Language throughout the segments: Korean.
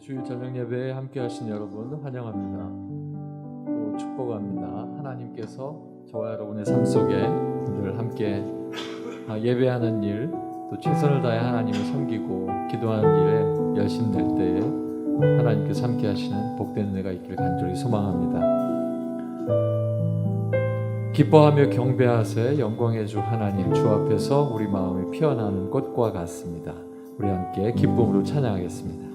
주일 저녁 예배에 함께 하신 여러분 환영합니다. 또 축복합니다. 하나님께서 저와 여러분의 삶 속에 늘 함께 예배하는 일, 또 최선을 다해 하나님을 섬기고 기도하는 일에 열심될 때에 하나님께서 함께 하시는 복된 은혜가 있기를 간절히 소망합니다. 기뻐하며 경배하세 영광의 주 하나님, 주 앞에서 우리 마음이 피어나는 꽃과 같습니다. 우리 함께 기쁨으로 찬양하겠습니다.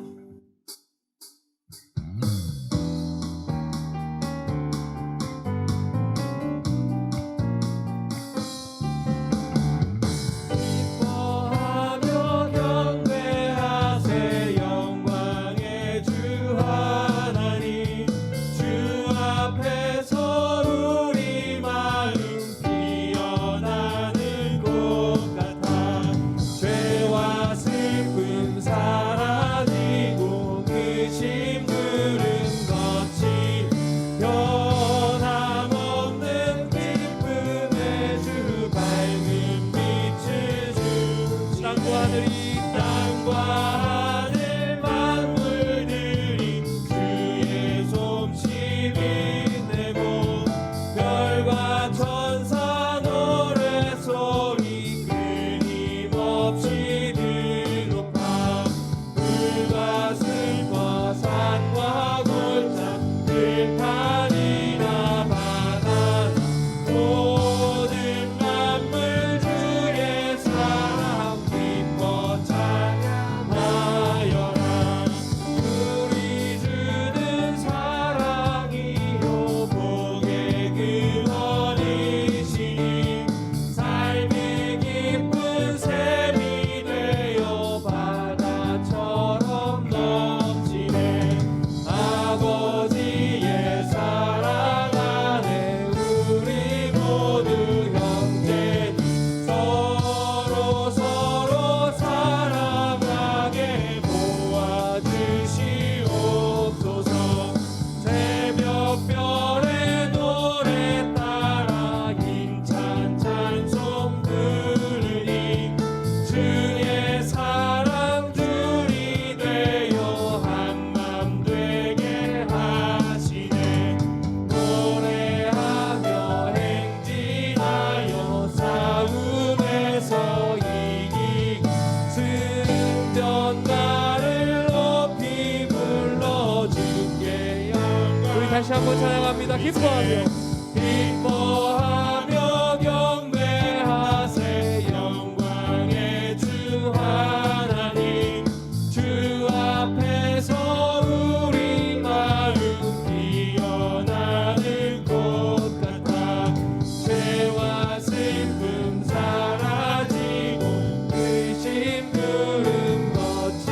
다시 한번 찬양합니다. 기뻐하며 경배하세 영광의 주 하나님, 주 앞에서 우리 마음 피어나는 꽃 같아 죄와 슬픔 사라지고 그 심부름 거치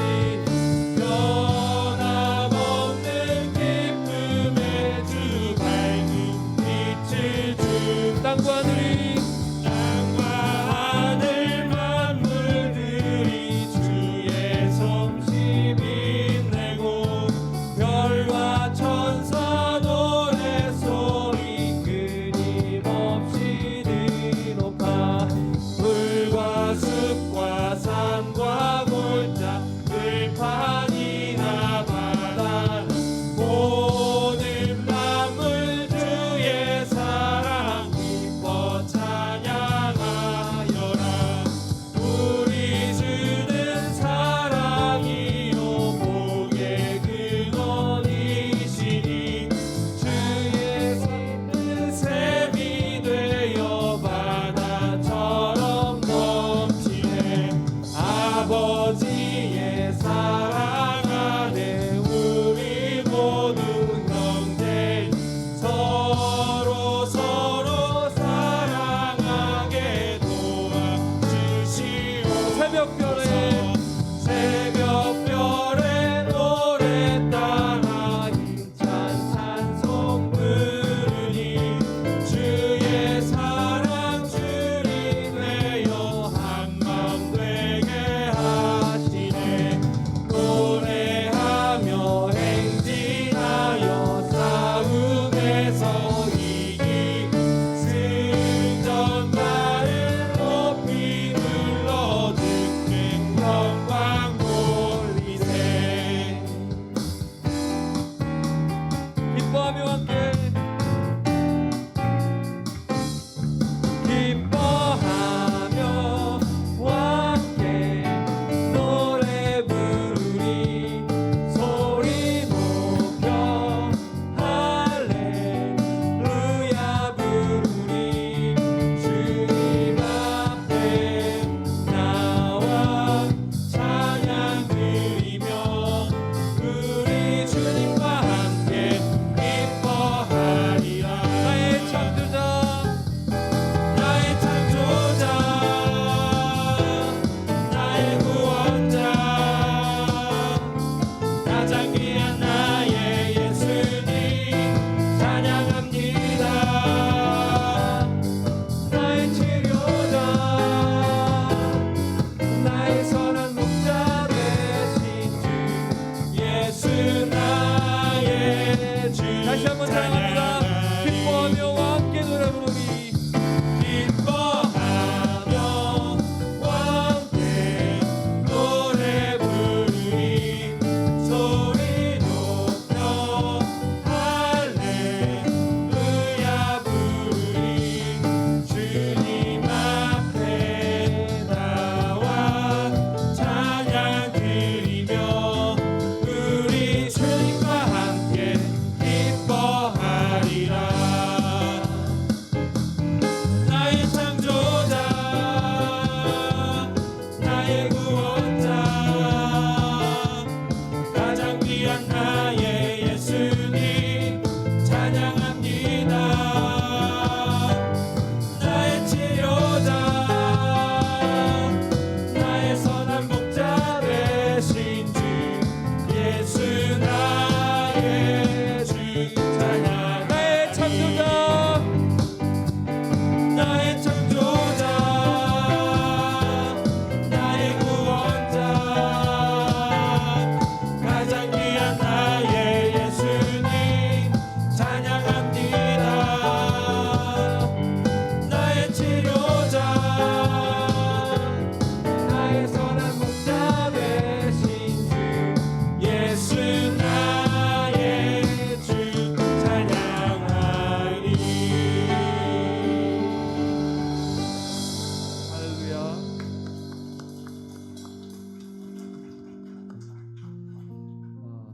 땅과 하늘 만물들이 주의 솜씨 빛내고 별과 천사 노래소리 끊임없이 드높아 물과 숲과 산과 골짜 들판이나 바다 모든 만물 주의 사랑 찬양하여라. 우리 주는 사랑이요 복의 근원이시니 주의 손은 샘이 되어 바다처럼 넘치네. 아버지의 사랑 안에 우리 모두 형제 서로 사랑하게 도와주시오. 새벽별의 노래 따라 힘찬 찬송 부르니 주의 사랑 줄이 되어 한맘 되게 하시네.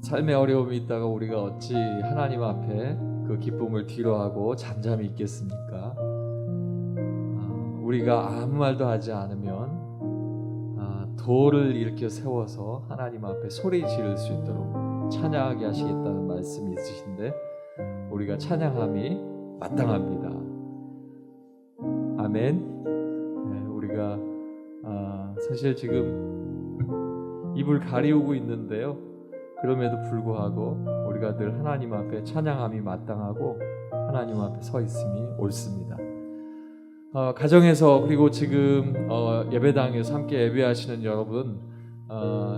삶의 어려움이 있다가 우리가 어찌 하나님 앞에 그 기쁨을 뒤로하고 잠잠히 있겠습니까? 우리가 아무 말도 하지 않으면 돌을 일으켜 세워서 하나님 앞에 소리 지를 수 있도록 찬양하게 하시겠다는 말씀이 있으신데 우리가 찬양함이 마땅합니다. 아멘. 네, 우리가 사실 지금 입을 가리우고 있는데요. 그럼에도 불구하고 우리가 늘 하나님 앞에 찬양함이 마땅하고 하나님 앞에 서 있음이 옳습니다. 가정에서 그리고 지금 예배당에서 함께 예배하시는 여러분,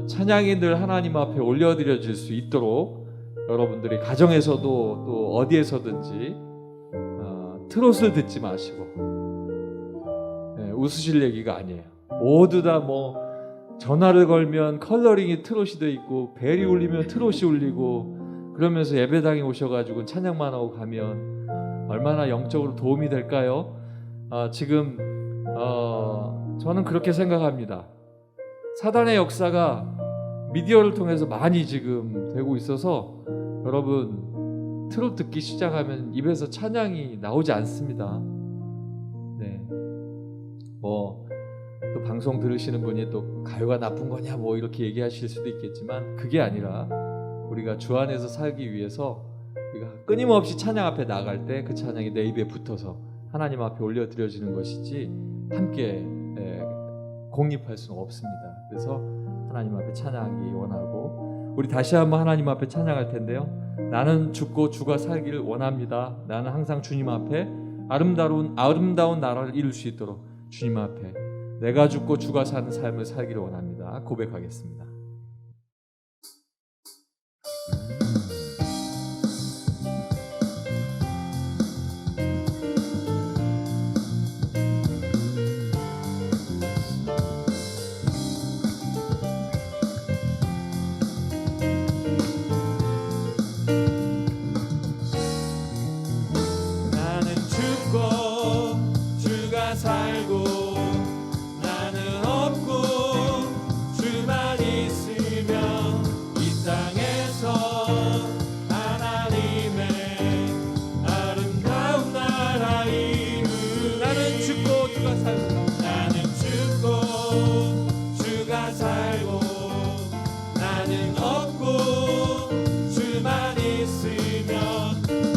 찬양이 늘 하나님 앞에 올려드려질 수 있도록 여러분들이 가정에서도 또 어디에서든지 트롯을 듣지 마시고, 웃으실 얘기가 아니에요. 모두 다 전화를 걸면 컬러링이 트롯이 돼 있고 벨이 울리면 트롯이 울리고 그러면서 예배당에 오셔가지고 찬양만 하고 가면 얼마나 영적으로 도움이 될까요? 지금 저는 그렇게 생각합니다. 사단의 역사가 미디어를 통해서 많이 지금 되고 있어서 여러분 트롯 듣기 시작하면 입에서 찬양이 나오지 않습니다. 네. 또 방송 들으시는 분이 또 가요가 나쁜 거냐 이렇게 얘기하실 수도 있겠지만 그게 아니라 우리가 주 안에서 살기 위해서 우리가 끊임없이 찬양 앞에 나갈 때 그 찬양이 내 입에 붙어서 하나님 앞에 올려드려지는 것이지 함께 공립할 수는 없습니다. 그래서 하나님 앞에 찬양하기 원하고 우리 다시 한번 하나님 앞에 찬양할 텐데요. 나는 죽고 주가 살기를 원합니다. 나는 항상 주님 앞에 아름다운 나라를 이룰 수 있도록 주님 앞에 내가 죽고 주가 사는 삶을 살기를 원합니다. 고백하겠습니다. 나는 죽고 주가 살고 나는 없고 주만 있으면 이 땅에서 하나님의 아름다운 나라 이루리. 나는 죽고 주가 살고 나는 죽고 주가 살고 나는 없고 주만 있으면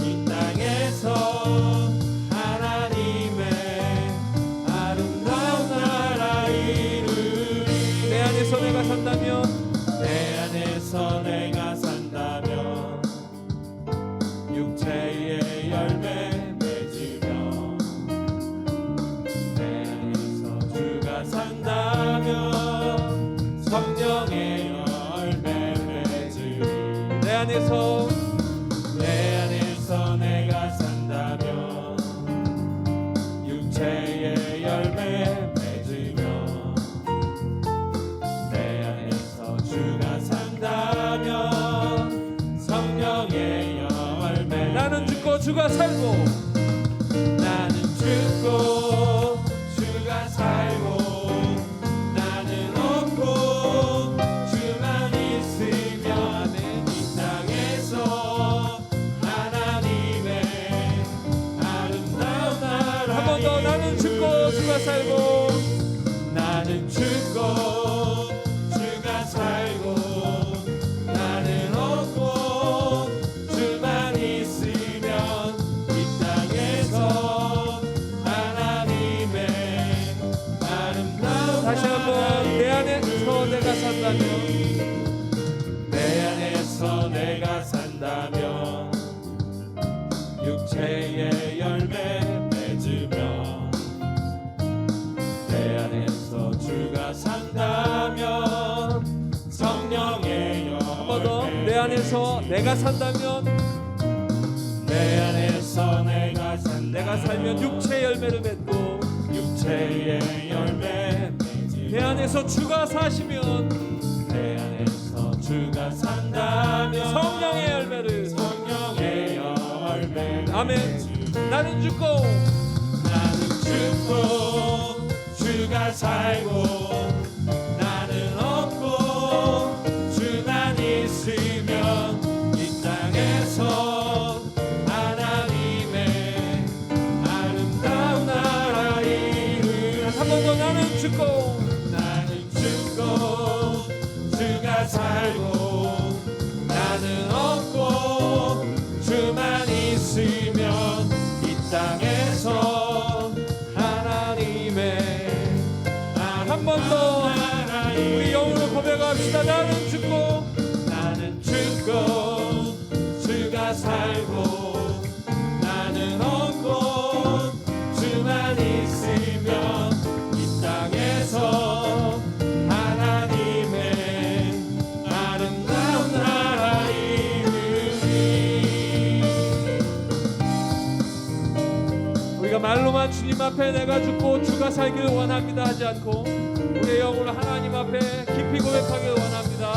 이 땅에서 하나님의 아름다운 나라 이루리. 내 안에서 내가 산다면 내 안에서 내가 산다면 육체의 열매 맺으며 내 안에서 주가 산다면 성령의 열매 맺으리. 내 안에서 내가 산다면 육체의 열매 맺으며 내 안에서 주가 산다면 성령의 열매. 나는 죽고 주가 살고 나는 죽고 주가 살고 나는 없고 주만 있으면 이 땅에서 하나님의 아름다운 나라. 한 번 더. 나는 죽고 주가 살고 나는 죽고 주가 살고 나는 없고 주만 있으면 이 땅에서 하나님의 아름다운. 다시 한번. 내 안에서 내가 산다면 내 안에서 내가 산다면 육체의 열매 맺으며 내 안에서 주가 산다면 성령의 열매. 한 번 더. 내 안에서 내가 산다면 내 안에서 내가 살면 육체의 열매를 맺고 육체의 열매 맺으며 내 안에서 주가 사시면 내 안에서 주가 산다면 성령의 열매를 아멘. 나는 죽고 주가 살고 나는 없고 주만 있으면 살고 나는 없고 주만 있으면 이 땅에서 하나님의 한 번 더 우리 영으로 고백합시다. 나는 죽고 주가 살고 나는 없고 주만 있으면 이 땅에서 하나님의 아름다운 나라 이루리. 우리가 말로만 주님 앞에 내가 죽고 주가 살기를 원합니다 하지 않고 우리의 영으로 하나님 앞에 깊이 고백하기를 원합니다.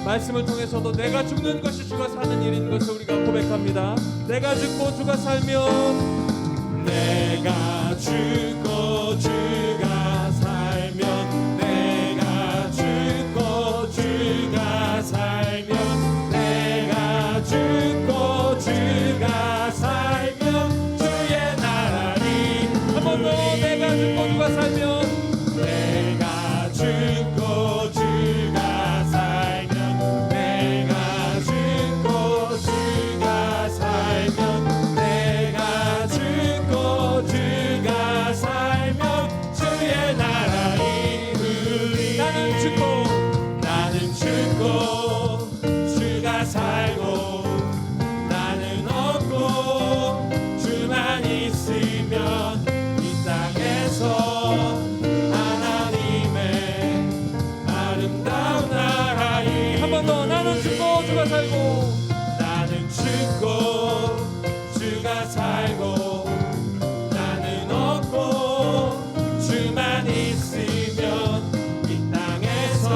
말씀을 통해서도 내가 죽는 것이 주가 사는 일인 것을 우리가 고백합니다. 내가 죽고 주가 살면 내가 죽고 주가 살면 내가 죽고 주가 살면 내가 죽고 주가 살면 주의 나라니. 한 번 더 내가 죽고 주가 살면 내가 죽고 주가 살면 내가 죽고 주가 살면 내가 죽고 주가 살면 주의 나라 이루리. 나는 죽고 주가 살고 나는 없고 주만 있으면 이 땅에서 하나님의 아름다운 나라 이. 한 번 더 나는 죽고 주가 살고 나는 죽고 주가 살고 나는 없고 주만 있으면 이 땅에서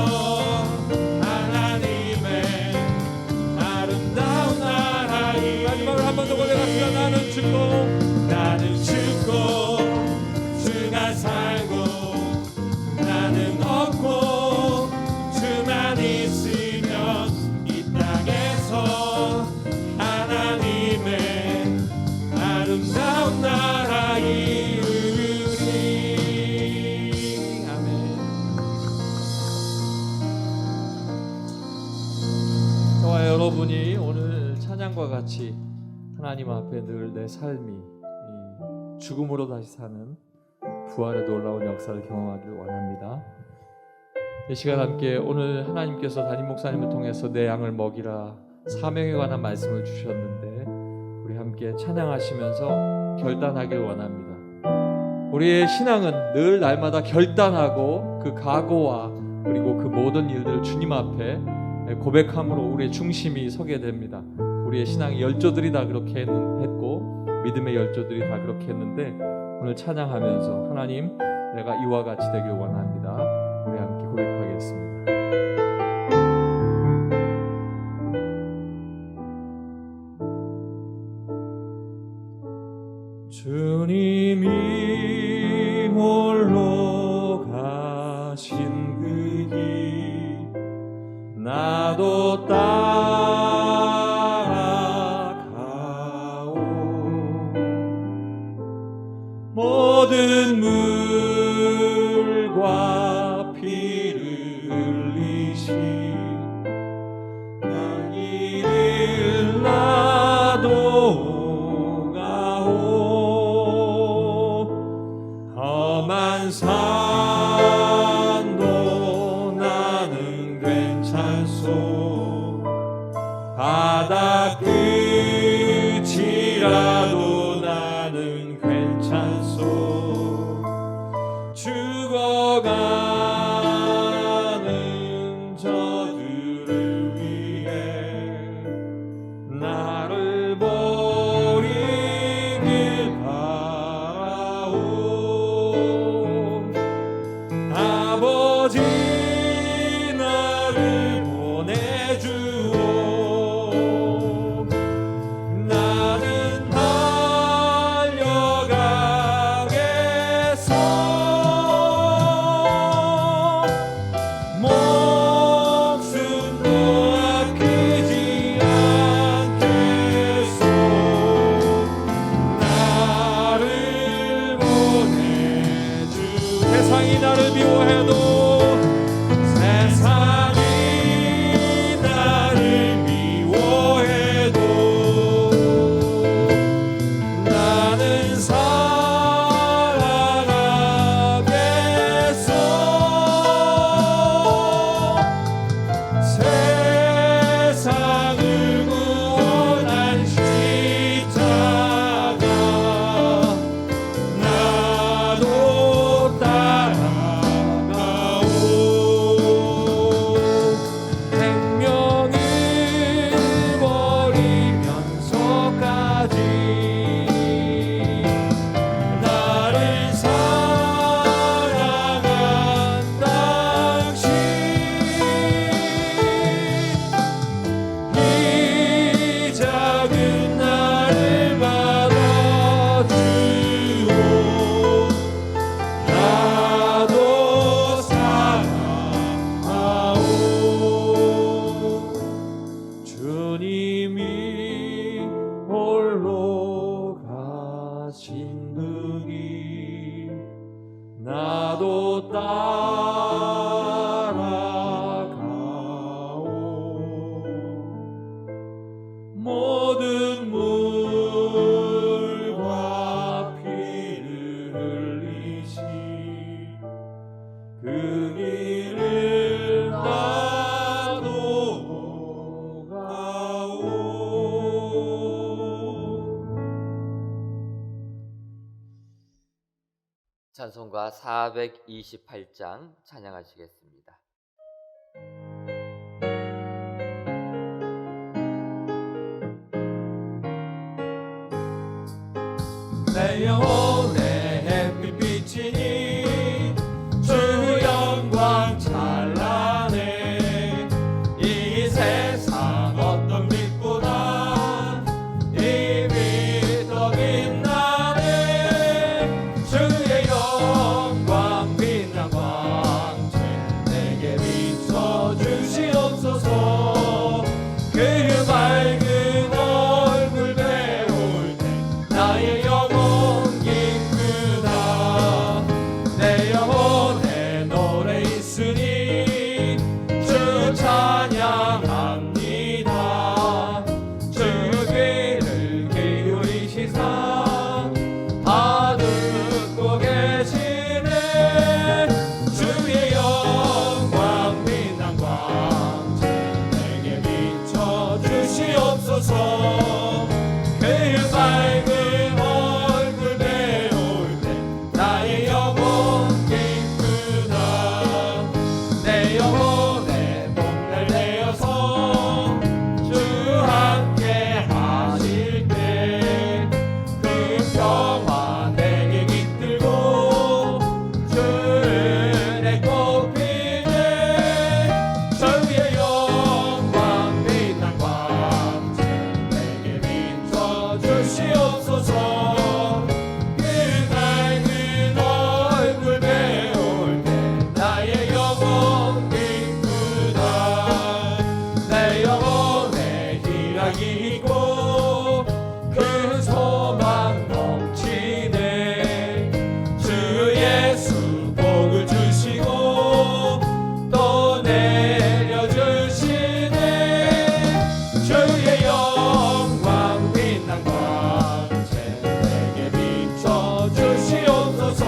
하나님의 아름다운 나라 이. 마지막으로 한 번 더 고백합시다. 나는 죽고 주가 살고 나는 없고 주만 있으면 이 땅에서 하나님의 아름다운 나라 이루리. 아멘. 저와 여러분이 오늘 찬양과 같이 하나님 앞에 늘 내 삶이 이 죽음으로 다시 사는 부활의 놀라운 역사를 경험하기를 원합니다. 이 시간 함께 오늘 하나님께서 담임 목사님을 통해서 내 양을 먹이라 사명에 관한 말씀을 주셨는데 우리 함께 찬양하시면서 결단하기를 원합니다. 우리의 신앙은 늘 날마다 결단하고 그 각오와 그리고 그 모든 일들을 주님 앞에 고백함으로 우리의 중심이 서게 됩니다. 우리의 신앙의 열조들이 다 그렇게 했고 믿음의 열조들이 다 그렇게 했는데 오늘 찬양하면서 하나님 내가 이와 같이 되길 원합니다. 우리 함께 고백하겠습니다. 주님이 홀로 가신 그 길 나도 따라가오. 모든 물과 피를 흘리신 그 길을 나도 가오. 험한 산도 나는 괜찮소. 바다 끝이라도 나는 괜찮소. 죽어가는 저들을 위해 나를 버리길 바라오. 아버지 나를 보내주오. 나는 달려가겠소. 목숨도 아끼지 않겠소. 나를 보내주. 세상이 나를 미워해도 찬양가 428장 찬양하시겠습니다. 내 영혼의 햇빛이니 주 영광 찬란해. 이 세상 어떤 빛보다 이 빛 더 빛나네. 주의 영광 빛난 광채 내게 비춰주시옵소서. 그 밝은 얼굴 배울 때 나의 영혼 기쁘다. 내 영혼에 노래 있으니 주 찬양합니다. 주 귀를 기울이시사 다 듣고 계시네. 주의 영광 빛난 광채 내게 비춰주시옵소서. 그 밝은 얼굴 배울 때 나의 영혼 기쁘다. 내 영혼에 복날 내어서 주 함께 하실 때 그 평화 내게 깃들고 주 은혜 꽃피네. 주의 영광 빛난 광채 내게 비춰주시옵소서. 그 밝은 얼굴 배울 때 나의 영혼 기쁘다. 내 영혼에 희락이 있고 그 소망 넘치네. 주 예수 복을 주시고 또 내려주시네. 주의 영광 빛난 광채 내게 비춰주시옵소서.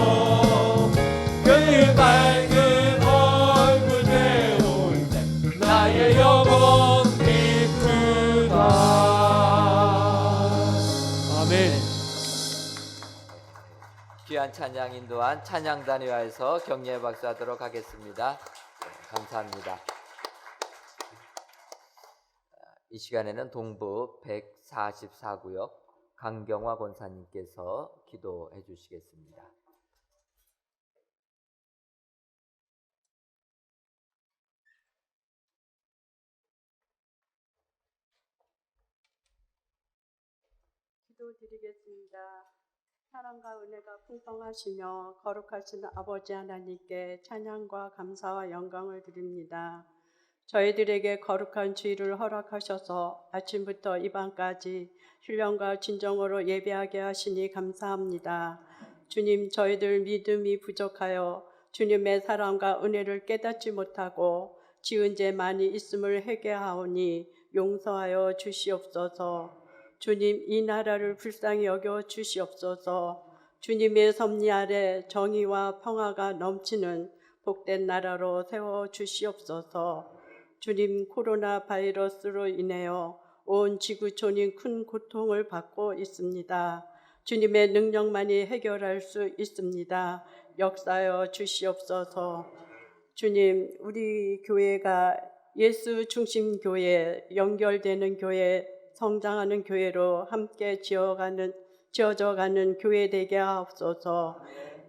그 밝은 얼굴 배울 때 나의 영혼 기쁘다. 아멘. 귀한 찬양 인도한 찬양단위와에서 격려의 박수하도록 하겠습니다. 감사합니다. 이 시간에는 동부 144구역 강경화 권사님께서 기도해 주시겠습니다. 기도드리겠습니다. 사랑과 은혜가 풍성하시며 거룩하신 아버지 하나님께 찬양과 감사와 영광을 드립니다. 저희들에게 거룩한 주일을 허락하셔서 아침부터 이 밤까지 신령과 진정으로 예배하게 하시니 감사합니다. 주님, 저희들 믿음이 부족하여 주님의 사랑과 은혜를 깨닫지 못하고 지은 죄 많이 있음을 회개하오니 용서하여 주시옵소서. 주님, 이 나라를 불쌍히 여겨 주시옵소서. 주님의 섭리 아래 정의와 평화가 넘치는 복된 나라로 세워 주시옵소서. 주님, 코로나 바이러스로 인하여 온 지구촌이 큰 고통을 받고 있습니다. 주님의 능력만이 해결할 수 있습니다. 역사하여 주시옵소서. 주님, 우리 교회가 예수 중심 교회, 연결되는 교회, 성장하는 교회로 함께 지어져가는 교회 되게 하옵소서.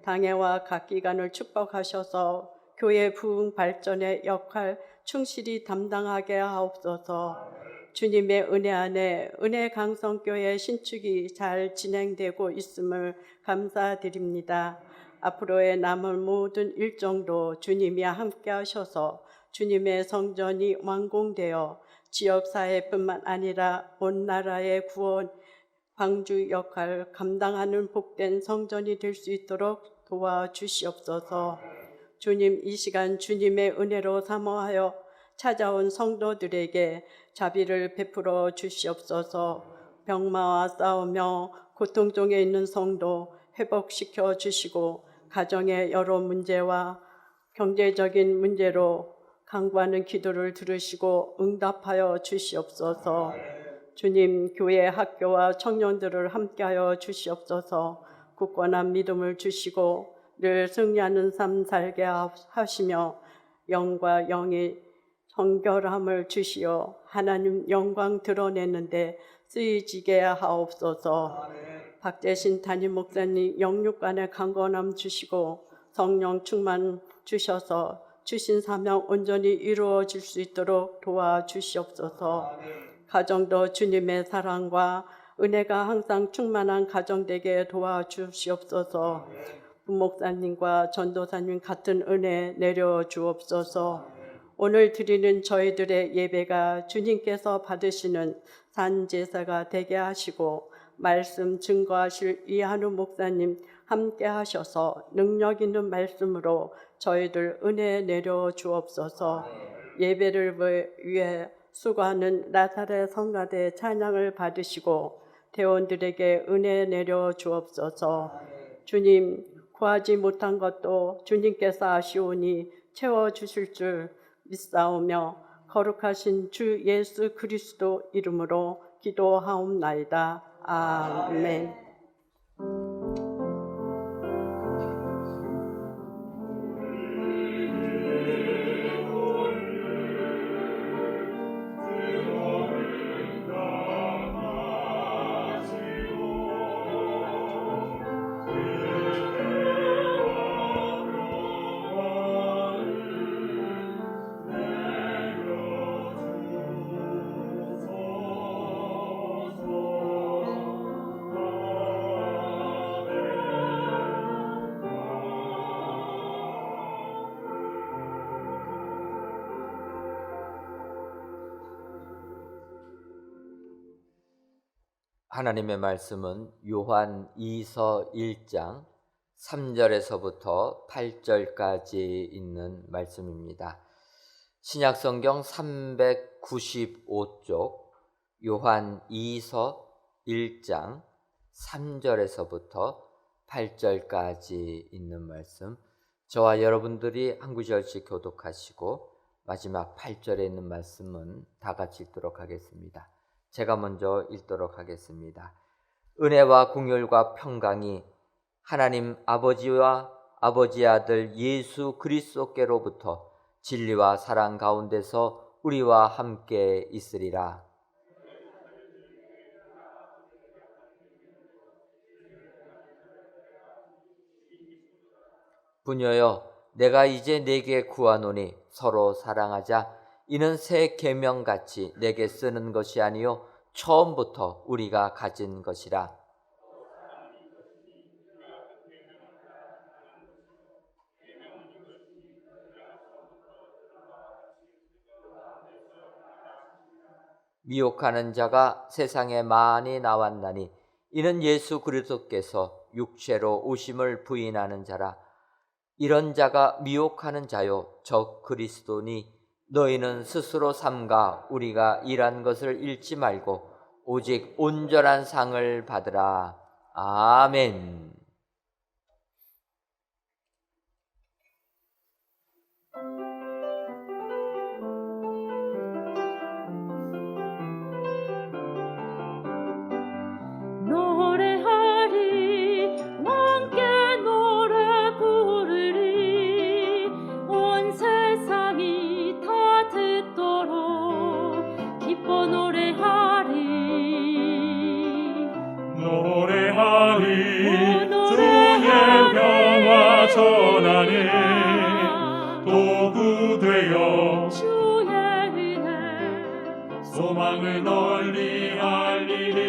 당회와 각 기관을 축복하셔서 교회 부흥 발전의 역할 충실히 담당하게 하옵소서. 주님의 은혜 안에 은혜 강성교회 신축이 잘 진행되고 있음을 감사드립니다. 앞으로의 남은 모든 일정도 주님이 함께 하셔서 주님의 성전이 완공되어 지역사회뿐만 아니라 온 나라의 구원, 방주 역할 감당하는 복된 성전이 될 수 있도록 도와주시옵소서. 주님, 이 시간 주님의 은혜로 사모하여 찾아온 성도들에게 자비를 베풀어 주시옵소서. 병마와 싸우며 고통 중에 있는 성도 회복시켜 주시고 가정의 여러 문제와 경제적인 문제로 간구하는 기도를 들으시고 응답하여 주시옵소서. 주님, 교회 학교와 청년들을 함께하여 주시옵소서. 굳건한 믿음을 주시고 늘 승리하는 삶 살게 하시며 영과 영의 정결함을 주시어 하나님 영광 드러내는데 쓰이지게 하옵소서. 박재신 담임 목사님 영육간의 강건함 주시고 성령 충만 주셔서 주신 사명 온전히 이루어질 수 있도록 도와주시옵소서. 가정도 주님의 사랑과 은혜가 항상 충만한 가정 되게 도와주시옵소서. 부목사님과 전도사님 같은 은혜 내려 주옵소서. 오늘 드리는 저희들의 예배가 주님께서 받으시는 산제사가 되게 하시고 말씀 증거하실 이한우 목사님 함께 하셔서 능력 있는 말씀으로 저희들 은혜 내려 주옵소서. 예배를 위해 수고하는 나사렛 성가대 찬양을 받으시고 대원들에게 은혜 내려 주옵소서. 주님, 구하지 못한 것도 주님께서 아시오니 채워주실 줄 믿사오며 거룩하신 주 예수 그리스도 이름으로 기도하옵나이다. 아멘. 하나님의 말씀은 요한 2서 1장 3절에서부터 8절까지 있는 말씀입니다. 신약성경 395쪽 요한 2서 1장 3절에서부터 8절까지 있는 말씀, 저와 여러분들이 한 구절씩 교독하시고 마지막 8절에 있는 말씀은 다 같이 읽도록 하겠습니다. 제가 먼저 읽도록 하겠습니다. 은혜와 긍휼과 평강이 하나님 아버지와 아버지의 아들 예수 그리스도께로부터 진리와 사랑 가운데서 우리와 함께 있으리라. 부녀여, 내가 이제 네게 구하노니 서로 사랑하자. 이는 새 계명같이 내게 쓰는 것이 아니요 처음부터 우리가 가진 것이라. 미혹하는 자가 세상에 많이 나왔나니 이는 예수 그리스도께서 육체로 오심을 부인하는 자라. 이런 자가 미혹하는 자요 저 그리스도니 너희는 스스로 삼가 우리가 일한 것을 잃지 말고 오직 온전한 상을 받으라. 아멘. 노래하리 함께 노래 부르리 온 세상이 다 듣도록 기뻐 노래하리 주의 평화 전하네 도구 되어 주의 은혜 소망을 널리 알리리.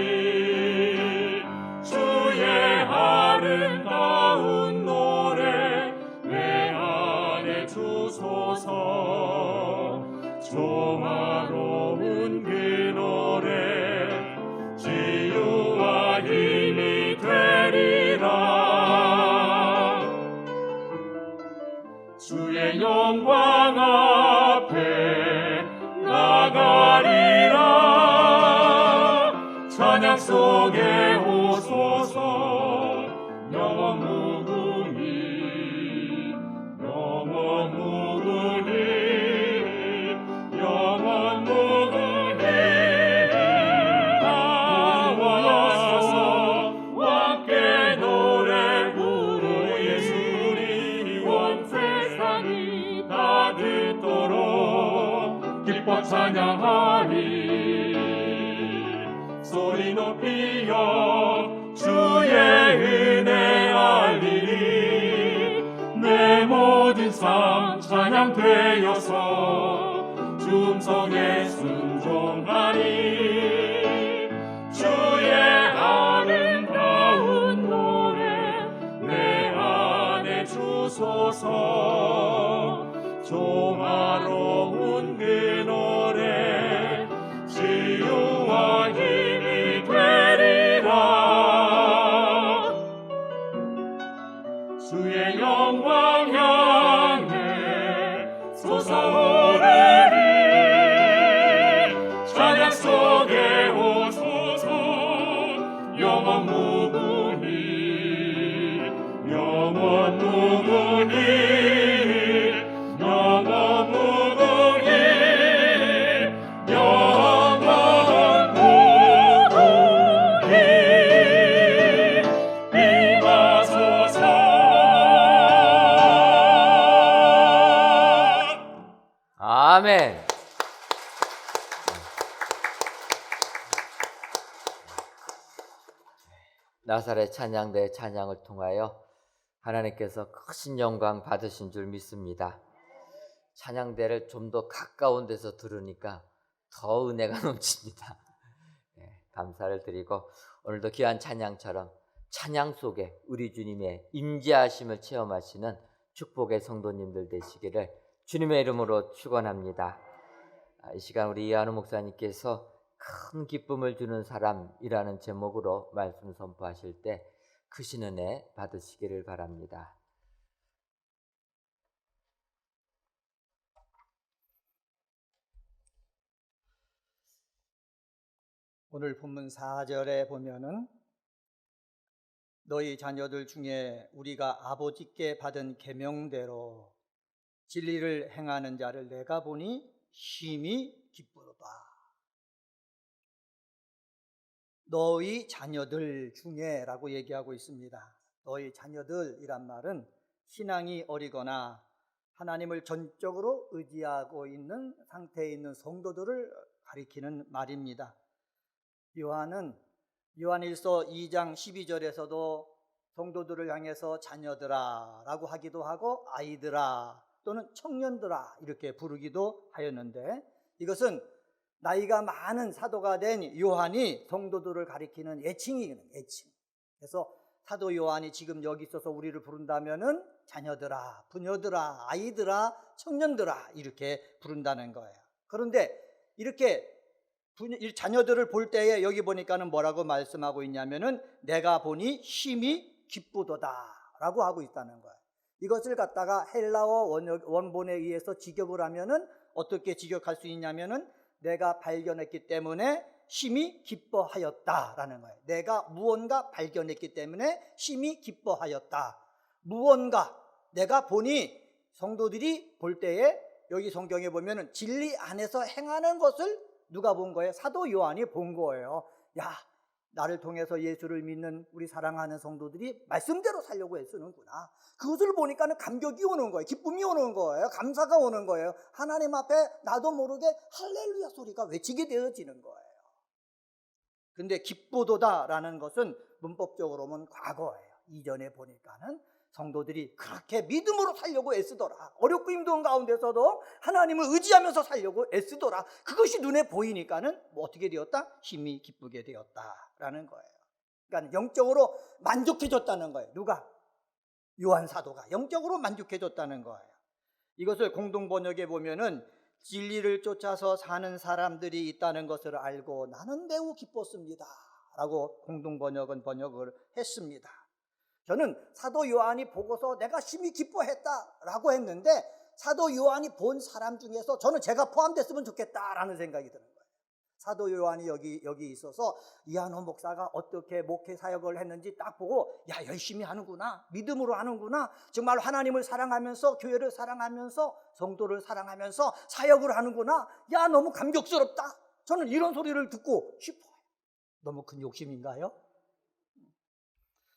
주의 아름다운 노래 내 안에 주소서. 조화로운 그 노래 치유와 힘이 되리라. 주의 영광 앞에 나가리라. 찬양 속에 오소서. 영원 무궁히 영원 무궁히 영원 무궁히 나와서 함께 노래 부르 예수님 기뻐 찬양하리. 소리 높이여 주의 은혜 알리리. 내 모든 삶 찬양되어서 주 음성에 순종하리. 주의 아름다운 노래 내 안에 주소서. 조화로운 그 노래 치유와 힘이 되리라. 주의 영광 향해 솟아오르리. 찬양 속에 오소서. 영원 무궁히 영원 무궁히 영원 무궁히 영원 무궁히 임하소서. 아멘. 나사렛 찬양대 찬양을 통하여 하나님께서 크신 영광 받으신 줄 믿습니다. 찬양대를 좀 더 가까운 데서 들으니까 더 은혜가 넘칩니다. 감사를 드리고 오늘도 귀한 찬양처럼 찬양 속에 우리 주님의 임재하심을 체험하시는 축복의 성도님들 되시기를 주님의 이름으로 축원합니다. 이 시간 우리 이한우 목사님께서 큰 기쁨을 주는 사람이라는 제목으로 말씀 선포하실 때 크신 은혜 받으시기를 바랍니다. 오늘 본문 4절에 보면은 너희 자녀들 중에 우리가 아버지께 받은 계명대로 진리를 행하는 자를 내가 보니 심히 기쁘도다. 너희 자녀들 중에 라고 얘기하고 있습니다. 너희 자녀들이란 말은 신앙이 어리거나 하나님을 전적으로 의지하고 있는 상태에 있는 성도들을 가리키는 말입니다. 요한은 요한일서 2장 12절에서도 성도들을 향해서 자녀들아 라고 하기도 하고 아이들아 또는 청년들아 이렇게 부르기도 하였는데, 이것은 나이가 많은 사도가 된 요한이 성도들을 가리키는 애칭이거든요. 애칭. 그래서 사도 요한이 지금 여기 있어서 우리를 부른다면은 자녀들아, 부녀들아, 아이들아, 청년들아 이렇게 부른다는 거예요. 그런데 이렇게 자녀들을 볼 때에 여기 보니까는 뭐라고 말씀하고 있냐면은 내가 보니 심히 기쁘도다 라고 하고 있다는 거예요. 이것을 갖다가 헬라어 원본에 의해서 직역을 하면은 어떻게 직역할 수 있냐면은 내가 발견했기 때문에 심히 기뻐하였다라는 거예요. 내가 무언가 발견했기 때문에 심히 기뻐하였다. 무언가 내가 보니, 성도들이 볼 때에 여기 성경에 보면은 진리 안에서 행하는 것을 누가 본 거예요? 사도 요한이 본 거예요. 야, 나를 통해서 예수를 믿는 우리 사랑하는 성도들이 말씀대로 살려고 애쓰는구나. 그것을 보니까는 감격이 오는 거예요. 기쁨이 오는 거예요. 감사가 오는 거예요. 하나님 앞에 나도 모르게 할렐루야 소리가 외치게 되어지는 거예요. 근데 기쁘도다라는 것은 문법적으로 보면 과거예요. 이전에 보니까는 성도들이 그렇게 믿음으로 살려고 애쓰더라. 어렵고 힘든 가운데서도 하나님을 의지하면서 살려고 애쓰더라. 그것이 눈에 보이니까는 뭐 어떻게 되었다? 힘이 기쁘게 되었다라는 거예요. 그러니까 영적으로 만족해졌다는 거예요. 누가? 요한 사도가 영적으로 만족해졌다는 거예요. 이것을 공동 번역에 보면은 진리를 쫓아서 사는 사람들이 있다는 것을 알고 나는 매우 기뻤습니다 라고 공동 번역은 번역을 했습니다. 저는 사도 요한이 보고서 내가 심히 기뻐했다라고 했는데, 사도 요한이 본 사람 중에서 저는 제가 포함됐으면 좋겠다라는 생각이 드는 거예요. 사도 요한이 여기 있어서 이한호 목사가 어떻게 목회 사역을 했는지 딱 보고, 야, 열심히 하는구나, 믿음으로 하는구나, 정말 하나님을 사랑하면서 교회를 사랑하면서 성도를 사랑하면서 사역을 하는구나, 야, 너무 감격스럽다. 저는 이런 소리를 듣고 싶어요. 너무 큰 욕심인가요?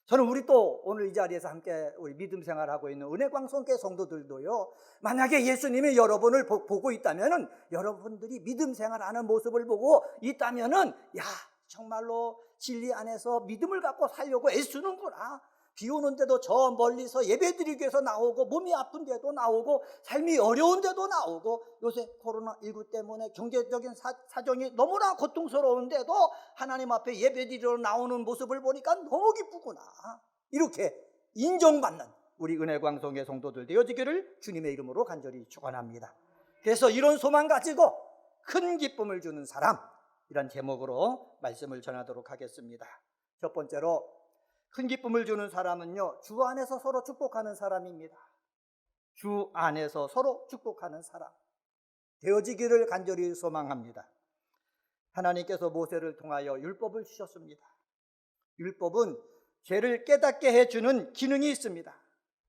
저는 우리 또 오늘 이 자리에서 함께 우리 믿음 생활하고 있는 은혜광성교회 성도들도요, 만약에 예수님이 여러분을 보고 있다면은, 여러분들이 믿음 생활하는 모습을 보고 있다면은, 야, 정말로 진리 안에서 믿음을 갖고 살려고 애쓰는구나. 비 오는데도 저 멀리서 예배드리기 위해서 나오고, 몸이 아픈데도 나오고, 삶이 어려운데도 나오고, 요새 코로나19 때문에 경제적인 사정이 너무나 고통스러운데도 하나님 앞에 예배드리러 나오는 모습을 보니까 너무 기쁘구나. 이렇게 인정받는 우리 은혜광성의 성도들 되어지기를 주님의 이름으로 간절히 축원합니다. 그래서 이런 소망 가지고 큰 기쁨을 주는 사람, 이런 제목으로 말씀을 전하도록 하겠습니다. 첫 번째로, 큰 기쁨을 주는 사람은요, 주 안에서 서로 축복하는 사람입니다. 주 안에서 서로 축복하는 사람 되어지기를 간절히 소망합니다. 하나님께서 모세를 통하여 율법을 주셨습니다. 율법은 죄를 깨닫게 해주는 기능이 있습니다.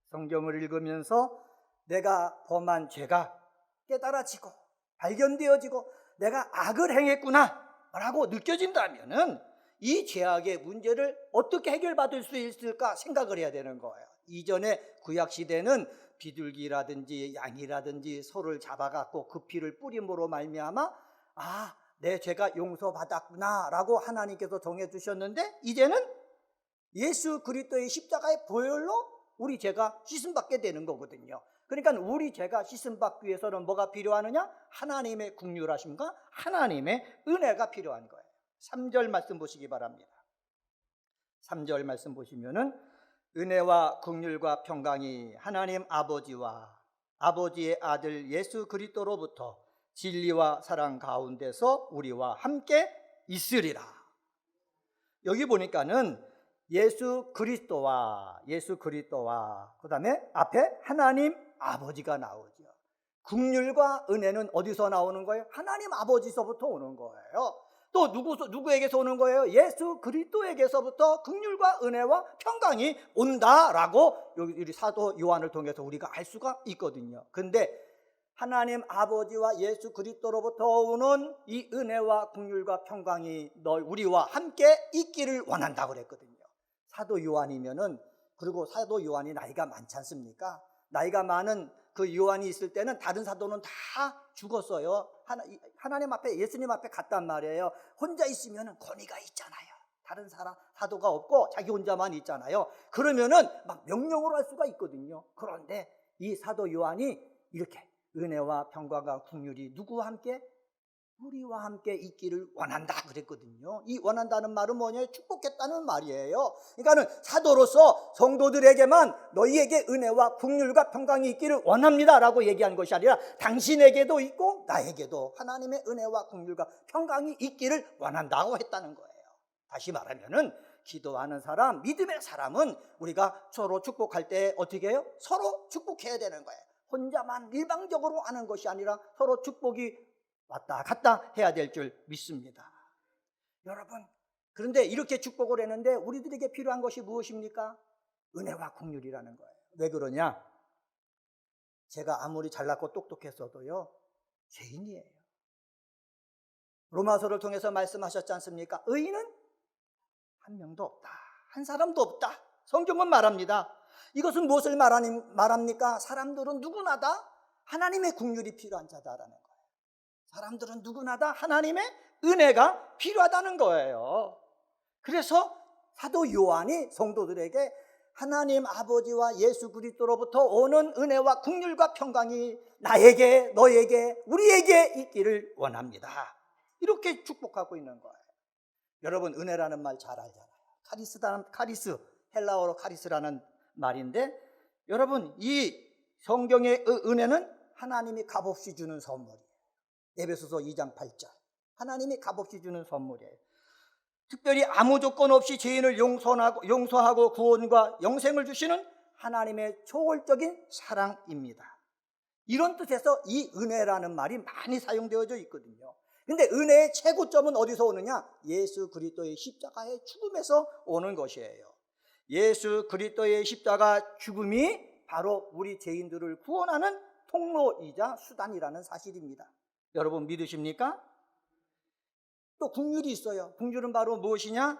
성경을 읽으면서 내가 범한 죄가 깨달아지고 발견되어지고 내가 악을 행했구나 라고 느껴진다면은 이 죄악의 문제를 어떻게 해결받을 수 있을까 생각을 해야 되는 거예요. 이전에 구약시대는 비둘기라든지 양이라든지 소를 잡아갖고 그 피를 뿌림으로 말미암아 내 죄가 용서받았구나 라고 하나님께서 정해주셨는데, 이제는 예수 그리스도의 십자가의 보혈로 우리 죄가 씻음받게 되는 거거든요. 그러니까 우리 죄가 씻음받기 위해서는 뭐가 필요하느냐? 하나님의 긍휼하심과 하나님의 은혜가 필요한 거예요. 3절 말씀 보시기 바랍니다. 3절 말씀 보시면은, 은혜와 긍휼과 평강이 하나님 아버지와 아버지의 아들 예수 그리스도로부터 진리와 사랑 가운데서 우리와 함께 있으리라. 여기 보니까는 예수 그리스도와 그 다음에 앞에 하나님 아버지가 나오죠. 긍휼과 은혜는 어디서 나오는 거예요? 하나님 아버지서부터 오는 거예요. 또 누구에게서 오는 거예요? 예수 그리스도에게서부터 긍휼과 은혜와 평강이 온다라고 여기 사도 요한을 통해서 우리가 알 수가 있거든요. 근데 하나님 아버지와 예수 그리스도로부터 오는 이 은혜와 긍휼과 평강이 우리와 함께 있기를 원한다고 그랬거든요. 사도 요한이면은, 그리고 사도 요한이 나이가 많지 않습니까? 나이가 많은 그 요한이 있을 때는 다른 사도는 다 죽었어요. 하나님 앞에, 예수님 앞에 갔단 말이에요. 혼자 있으면 권위가 있잖아요. 다른 사도가 없고 자기 혼자만 있잖아요. 그러면은 막 명령으로 할 수가 있거든요. 그런데 이 사도 요한이 이렇게 은혜와 평강과 긍휼이 누구와 함께? 우리와 함께 있기를 원한다 그랬거든요. 이 원한다는 말은 뭐냐면 축복했다는 말이에요. 그러니까는 사도로서 성도들에게만 너희에게 은혜와 긍휼과 평강이 있기를 원합니다라고 얘기한 것이 아니라 당신에게도 있고 나에게도 하나님의 은혜와 긍휼과 평강이 있기를 원한다고 했다는 거예요. 다시 말하면은 기도하는 사람, 믿음의 사람은 우리가 서로 축복할 때 어떻게 해요? 서로 축복해야 되는 거예요. 혼자만 일방적으로 하는 것이 아니라 서로 축복이 왔다 갔다 해야 될 줄 믿습니다. 여러분, 그런데 이렇게 축복을 했는데 우리들에게 필요한 것이 무엇입니까? 은혜와 긍휼이라는 거예요. 왜 그러냐? 제가 아무리 잘났고 똑똑했어도요, 죄인이에요. 로마서를 통해서 말씀하셨지 않습니까? 의인은 한 명도 없다, 한 사람도 없다. 성경은 말합니다. 이것은 무엇을 말합니까? 사람들은 누구나 다 하나님의 긍휼이 필요한 자다라는 거예요. 사람들은 누구나 다 하나님의 은혜가 필요하다는 거예요. 그래서 사도 요한이 성도들에게 하나님 아버지와 예수 그리스도로부터 오는 은혜와 긍휼과 평강이 나에게, 너에게, 우리에게 있기를 원합니다. 이렇게 축복하고 있는 거예요. 여러분, 은혜라는 말 잘 알잖아요. 카리스, 헬라어로 카리스라는 말인데, 여러분, 이 성경의 은혜는 하나님이 값없이 주는 선물이에요. 에베소서 2장 8절. 하나님이 값없이 주는 선물이에요. 특별히 아무 조건 없이 죄인을 용서하고 구원과 영생을 주시는 하나님의 초월적인 사랑입니다. 이런 뜻에서 이 은혜라는 말이 많이 사용되어져 있거든요. 근데 은혜의 최고점은 어디서 오느냐? 예수 그리스도의 십자가의 죽음에서 오는 것이에요. 예수 그리스도의 십자가 죽음이 바로 우리 죄인들을 구원하는 통로이자 수단이라는 사실입니다. 여러분 믿으십니까? 또 긍휼이 있어요. 긍휼은 바로 무엇이냐?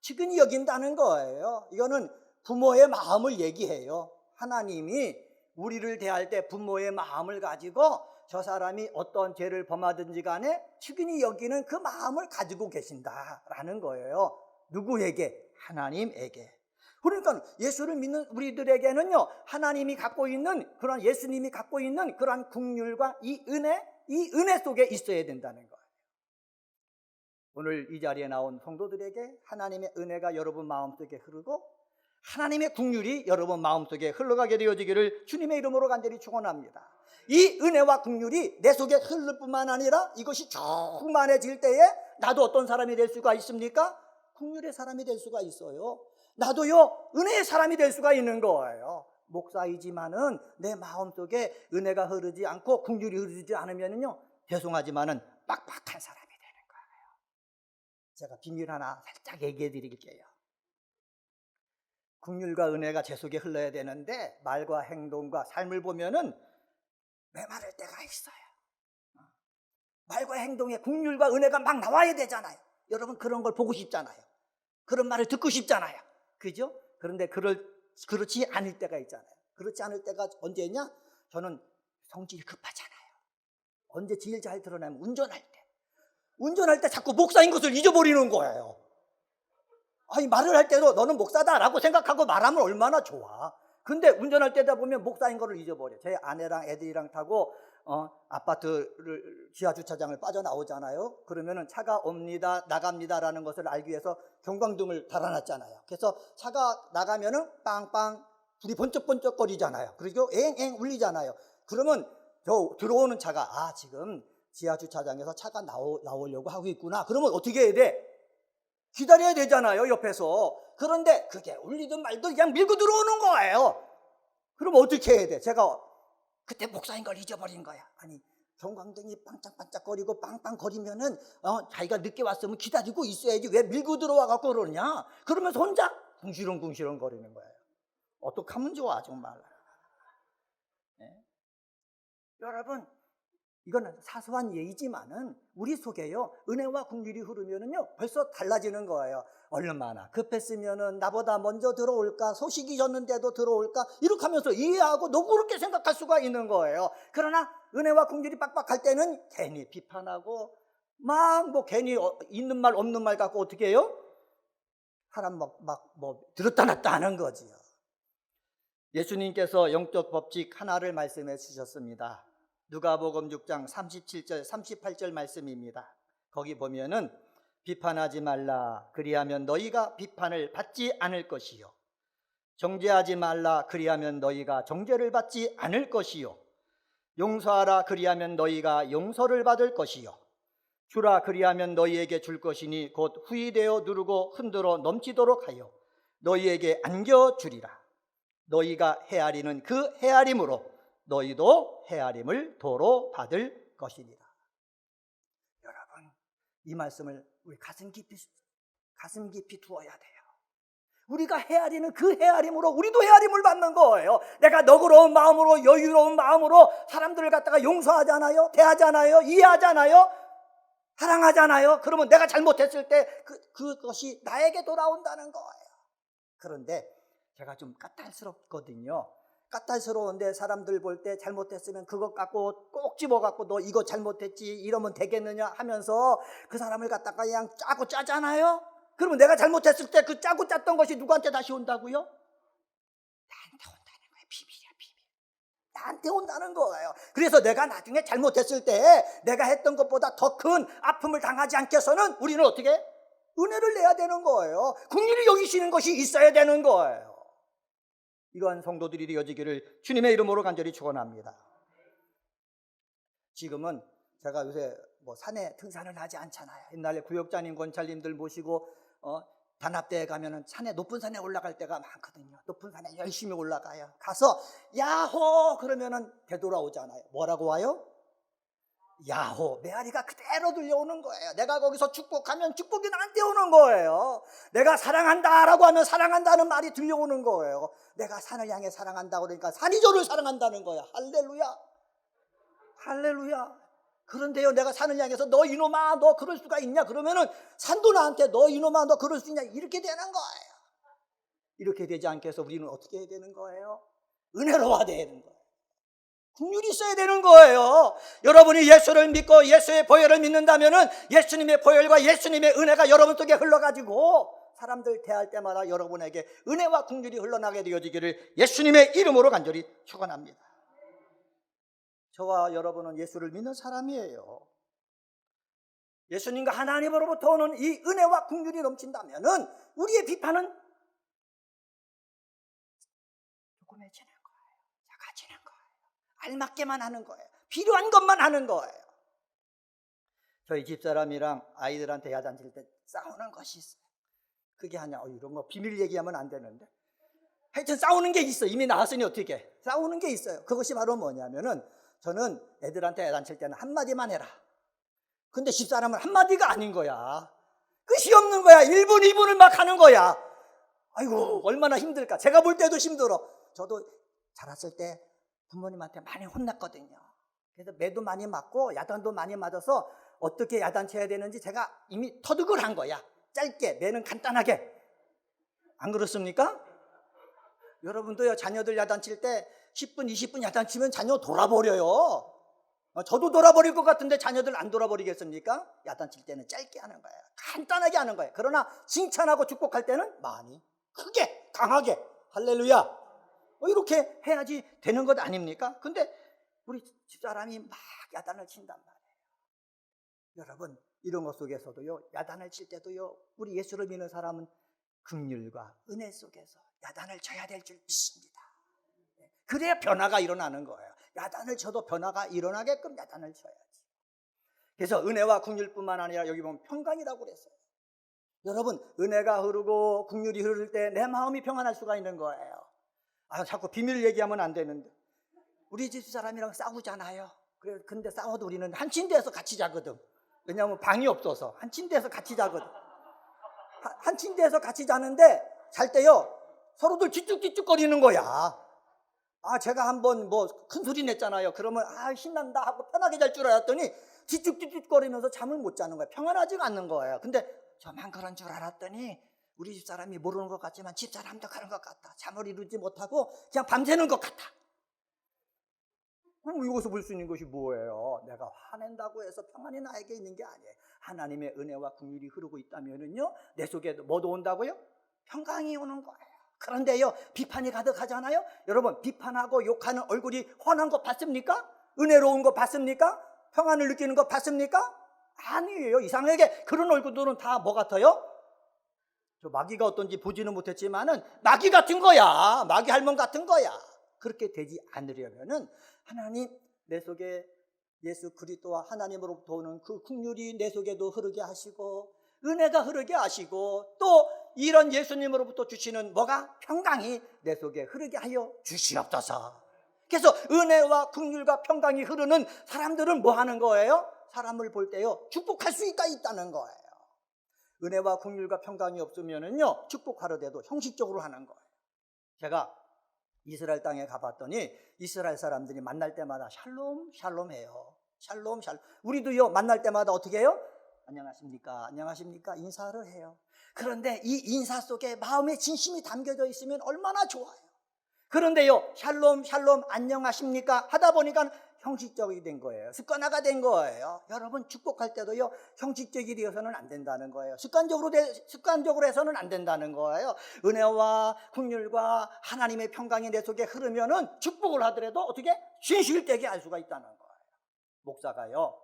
측은히 여긴다는 거예요. 이거는 부모의 마음을 얘기해요. 하나님이 우리를 대할 때 부모의 마음을 가지고 저 사람이 어떤 죄를 범하든지 간에 측은히 여기는 그 마음을 가지고 계신다라는 거예요. 누구에게? 하나님에게. 그러니까 예수를 믿는 우리들에게는요, 하나님이 갖고 있는 그런, 예수님이 갖고 있는 그런 긍휼과 이 은혜 속에 있어야 된다는 거예요. 오늘 이 자리에 나온 성도들에게 하나님의 은혜가 여러분 마음속에 흐르고 하나님의 긍휼이 여러분 마음속에 흘러가게 되어지기를 주님의 이름으로 간절히 축원합니다. 이 은혜와 긍휼이 내 속에 흐를 뿐만 아니라 이것이 충만해질 때에 나도 어떤 사람이 될 수가 있습니까? 긍휼의 사람이 될 수가 있어요. 나도요, 은혜의 사람이 될 수가 있는 거예요. 목사이지만은 내 마음속에 은혜가 흐르지 않고 긍휼이 흐르지 않으면요, 죄송하지만은 빡빡한 사람이 되는 거예요. 제가 비밀 하나 살짝 얘기해 드릴게요. 긍휼과 은혜가 제 속에 흘러야 되는데 말과 행동과 삶을 보면은 메마를 때가 있어요. 말과 행동에 긍휼과 은혜가 막 나와야 되잖아요. 여러분 그런 걸 보고 싶잖아요. 그런 말을 듣고 싶잖아요. 그죠? 그런데 그렇지 않을 때가 있잖아요. 그렇지 않을 때가 언제냐? 저는 성질이 급하잖아요. 언제 제일 잘 드러나면 운전할 때. 운전할 때 자꾸 목사인 것을 잊어버리는 거예요. 아니, 말을 할 때도 너는 목사다라고 생각하고 말하면 얼마나 좋아. 근데 운전할 때다 보면 목사인 거를 잊어버려. 제 아내랑 애들이랑 타고 아파트를 지하주차장을 빠져나오잖아요. 그러면은 차가 옵니다, 나갑니다라는 것을 알기 위해서 경광등을 달아놨잖아요. 그래서 차가 나가면은 빵빵 불이 번쩍번쩍 거리잖아요. 그리고 앵앵 울리잖아요. 그러면 저 들어오는 차가 지금 지하주차장에서 차가 나오려고 하고 있구나. 그러면 어떻게 해야 돼? 기다려야 되잖아요, 옆에서. 그런데 그게 울리든 말든 그냥 밀고 들어오는 거예요. 그럼 어떻게 해야 돼? 제가 그때 목사인 걸 잊어버린 거야. 아니, 경광등이 반짝반짝거리고 빵빵거리면은 자기가 늦게 왔으면 기다리고 있어야지 왜 밀고 들어와 갖고 그러냐? 그러면서 혼자 궁시렁궁시렁 거리는 거예요. 어떡하면 좋아, 정말. 네? 여러분, 이건 사소한 예이지만은 우리 속에요, 은혜와 긍휼이 흐르면은요 벌써 달라지는 거예요. 얼마나 급했으면은 나보다 먼저 들어올까, 소식이 졌는데도 들어올까, 이렇게 하면서 이해하고 너그럽게 생각할 수가 있는 거예요. 그러나 은혜와 긍휼이 빡빡할 때는 괜히 비판하고 막 괜히 있는 말 없는 말 갖고 어떻게 해요? 사람 들었다 놨다 하는 거지요. 예수님께서 영적 법칙 하나를 말씀해 주셨습니다. 누가복음 6장 37절 38절 말씀입니다. 거기 보면은 비판하지 말라, 그리하면 너희가 비판을 받지 않을 것이요, 정죄하지 말라, 그리하면 너희가 정죄를 받지 않을 것이요, 용서하라, 그리하면 너희가 용서를 받을 것이요, 주라, 그리하면 너희에게 줄 것이니 곧 후이되어 누르고 흔들어 넘치도록 하여 너희에게 안겨주리라. 너희가 헤아리는 그 헤아림으로 너희도 헤아림을 도로 받을 것이니라. 여러분, 이 말씀을 우리 가슴 깊이 두어야 돼요. 우리가 헤아리는 그 헤아림으로 우리도 헤아림을 받는 거예요. 내가 너그러운 마음으로, 여유로운 마음으로 사람들을 갖다가 용서하잖아요, 대하잖아요, 이해하잖아요, 사랑하잖아요. 그러면 내가 잘못했을 때 그것이 나에게 돌아온다는 거예요. 그런데 제가 좀 까탈스럽거든요. 까탈스러운데 사람들 볼 때 잘못했으면 그것 갖고 꼭 집어갖고 너 이거 잘못했지 이러면 되겠느냐 하면서 그 사람을 갖다가 그냥 짜고 짜잖아요. 그러면 내가 잘못했을 때 그 짜고 짰던 것이 누구한테 다시 온다고요? 나한테 온다는 거예요. 비밀이야, 비밀. 나한테 온다는 거예요. 그래서 내가 나중에 잘못했을 때 내가 했던 것보다 더 큰 아픔을 당하지 않게 해서는 우리는 어떻게? 은혜를 내야 되는 거예요. 긍휼히 여기시는 것이 있어야 되는 거예요. 이러한 성도들이 되어지기를 주님의 이름으로 간절히 축원합니다. 지금은 제가 요새 산에 등산을 하지 않잖아요. 옛날에 구역장님, 권찰님들 모시고 단합대에 가면은 산에, 높은 산에 올라갈 때가 많거든요. 높은 산에 열심히 올라가요. 가서 야호 그러면은 되돌아오잖아요. 뭐라고 와요? 야호, 메아리가 그대로 들려오는 거예요. 내가 거기서 축복하면 축복이 나한테 오는 거예요. 내가 사랑한다라고 하면 사랑한다는 말이 들려오는 거예요. 내가 산을 향해 사랑한다고 그러니까 산이 저를 사랑한다는 거야. 할렐루야, 할렐루야. 그런데요, 내가 산을 향해서 너 이놈아, 너 그럴 수가 있냐? 그러면은 산도 나한테 너 이놈아, 너 그럴 수 있냐? 이렇게 되는 거예요. 이렇게 되지 않게 해서 우리는 어떻게 해야 되는 거예요? 은혜로워야 되는 거예요. 긍휼이 있어야 되는 거예요. 여러분이 예수를 믿고 예수의 보혈을 믿는다면은 예수님의 보혈과 예수님의 은혜가 여러분 속에 흘러가지고 사람들 대할 때마다 여러분에게 은혜와 긍휼이 흘러나게 되어지기를 예수님의 이름으로 간절히 축원합니다. 저와 여러분은 예수를 믿는 사람이에요. 예수님과 하나님으로부터 오는 이 은혜와 긍휼이 넘친다면은 우리의 비판은 조그매지는 거예요. 작아지는 거예요. 알맞게만 하는 거예요. 필요한 것만 하는 거예요. 저희 집사람이랑 아이들한테 야단칠 때 싸우는 것이 있어요. 그게 하냐? 이런 거 비밀 얘기하면 안 되는데. 하여튼 싸우는 게 있어. 이미 나왔으니 어떻게 해. 싸우는 게 있어요. 그것이 바로 뭐냐면은 저는 애들한테 야단칠 때는 한마디만 해라. 근데 집사람은 한마디가 아닌 거야. 끝이 없는 거야. 1분, 2분을 막 하는 거야. 아이고, 얼마나 힘들까. 제가 볼 때도 힘들어. 저도 자랐을 때 부모님한테 많이 혼났거든요. 그래서 매도 많이 맞고 야단도 많이 맞아서 어떻게 야단쳐야 되는지 제가 이미 터득을 한 거야. 짧게, 매는 간단하게. 안 그렇습니까? 여러분도요, 자녀들 야단칠 때 10분, 20분 야단치면 자녀 돌아버려요. 저도 돌아버릴 것 같은데 자녀들 안 돌아버리겠습니까? 야단칠 때는 짧게 하는 거예요. 간단하게 하는 거예요. 그러나 칭찬하고 축복할 때는 많이, 크게, 강하게. 할렐루야. 이렇게 해야지 되는 것 아닙니까? 근데 우리 집사람이 막 야단을 친단 말이에요. 여러분, 이런 것 속에서도요, 야단을 칠 때도요, 우리 예수를 믿는 사람은 긍휼과 은혜 속에서 야단을 쳐야 될 줄 믿습니다. 그래야 변화가 일어나는 거예요. 야단을 쳐도 변화가 일어나게끔 야단을 쳐야지. 그래서 은혜와 긍휼뿐만 아니라 여기 보면 평강이라고 그랬어요. 여러분, 은혜가 흐르고 긍휼이 흐를 때 내 마음이 평안할 수가 있는 거예요. 자꾸 비밀 얘기하면 안 되는데. 우리 집 사람이랑 싸우잖아요. 근데 싸워도 우리는 한 침대에서 같이 자거든. 왜냐하면 방이 없어서 한 침대에서 같이 자거든. 한 침대에서 같이 자는데 잘 때요, 서로들 뒤쭉뒤쭉거리는 거야. 제가 한번 큰 소리 냈잖아요. 그러면 신난다 하고 편하게 잘 줄 알았더니 뒤쭉뒤쭉거리면서 잠을 못 자는 거예요. 평안하지가 않는 거예요. 근데 저만 그런 줄 알았더니 우리 집사람이 모르는 것 같지만 집사람도 그런 것 같다. 잠을 이루지 못하고 그냥 밤새는 것 같아. 그럼 이것을 볼 수 있는 것이 뭐예요? 내가 화낸다고 해서 평안이 나에게 있는 게 아니에요. 하나님의 은혜와 긍휼이 흐르고 있다면은요, 내 속에 뭐도 온다고요? 평강이 오는 거예요. 그런데요, 비판이 가득하잖아요. 여러분, 비판하고 욕하는 얼굴이 환한 거 봤습니까? 은혜로운 거 봤습니까? 평안을 느끼는 거 봤습니까? 아니에요. 이상하게 그런 얼굴들은 다 뭐 같아요? 저 마귀가 어떤지 보지는 못했지만은 마귀 같은 거야. 마귀 할멈 같은 거야. 그렇게 되지 않으려면은 하나님, 내 속에 예수 그리스도와 하나님으로부터 오는 그 긍휼이 내 속에도 흐르게 하시고 은혜가 흐르게 하시고 또 이런 예수님으로부터 주시는 뭐가? 평강이 내 속에 흐르게 하여 주시옵소서. 그래서 은혜와 긍휼과 평강이 흐르는 사람들은 뭐 하는 거예요? 사람을 볼 때요, 축복할 수 있다는 거예요. 은혜와 긍휼과 평강이 없으면은요, 축복하려도 형식적으로 하는 거예요. 제가 이스라엘 땅에 가봤더니 이스라엘 사람들이 만날 때마다 샬롬 샬롬 해요. 샬롬 샬롬. 우리도요, 만날 때마다 어떻게 해요? 안녕하십니까, 안녕하십니까 인사를 해요. 그런데 이 인사 속에 마음의 진심이 담겨져 있으면 얼마나 좋아요. 그런데요, 샬롬 샬롬 안녕하십니까 하다 보니까 형식적이 된 거예요. 습관화가 된 거예요. 여러분, 축복할 때도요, 형식적이 되어서는 안 된다는 거예요. 습관적으로 해서는 안 된다는 거예요. 은혜와 긍휼과 하나님의 평강이 내 속에 흐르면은 축복을 하더라도 어떻게 진실되게 할 수가 있다는 거예요. 목사가요,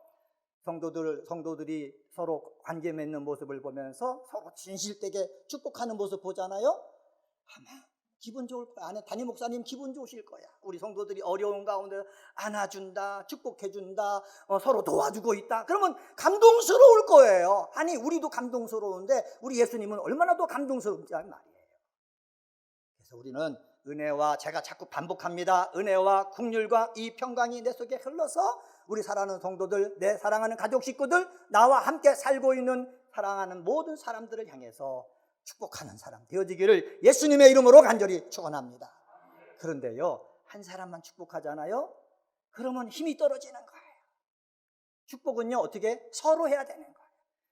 성도들이 서로 관계 맺는 모습을 보면서 서로 진실되게 축복하는 모습 보잖아요. 아마 기분 좋을 거야. 안에 담임 목사님 기분 좋으실 거야. 우리 성도들이 어려운 가운데 안아준다, 축복해준다, 서로 도와주고 있다. 그러면 감동스러울 거예요. 아니, 우리도 감동스러운데 우리 예수님은 얼마나 더 감동스럽냐는 말이에요. 그래서 우리는 은혜와, 제가 자꾸 반복합니다, 은혜와 긍휼과 이 평강이 내 속에 흘러서 우리 사랑하는 성도들, 내 사랑하는 가족 식구들, 나와 함께 살고 있는 사랑하는 모든 사람들을 향해서 축복하는 사람 되어지기를 예수님의 이름으로 간절히 축원합니다. 그런데요, 한 사람만 축복하잖아요. 그러면 힘이 떨어지는 거예요. 축복은요, 어떻게? 서로 해야 되는 거예요.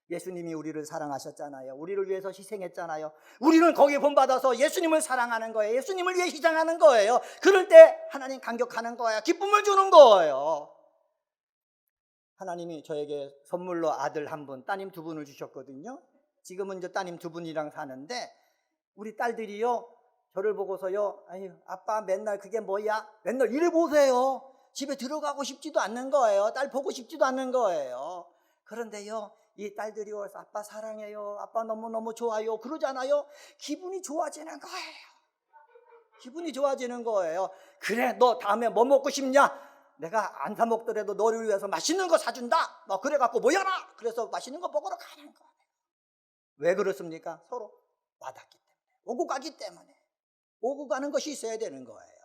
예수님이 우리를 사랑하셨잖아요. 우리를 위해서 희생했잖아요. 우리는 거기에 본받아서 예수님을 사랑하는 거예요. 예수님을 위해 희생하는 거예요. 그럴 때 하나님 감격하는 거예요. 기쁨을 주는 거예요. 하나님이 저에게 선물로 아들 한 분, 따님 두 분을 주셨거든요. 지금은 이제 따님 두 분이랑 사는데 우리 딸들이요, 저를 보고서요, 아유, 아빠 맨날 그게 뭐야? 맨날 이래 보세요. 집에 들어가고 싶지도 않는 거예요. 딸 보고 싶지도 않는 거예요. 그런데요, 이 딸들이 와서 아빠 사랑해요, 아빠 너무너무 좋아요 그러잖아요. 기분이 좋아지는 거예요. 기분이 좋아지는 거예요. 그래, 너 다음에 뭐 먹고 싶냐? 내가 안 사 먹더라도 너를 위해서 맛있는 거 사준다. 너 그래갖고 모여라. 그래서 맛있는 거 먹으러 가는 거예요. 왜 그렇습니까? 서로 와닿기 때문에, 오고 가기 때문에. 오고 가는 것이 있어야 되는 거예요.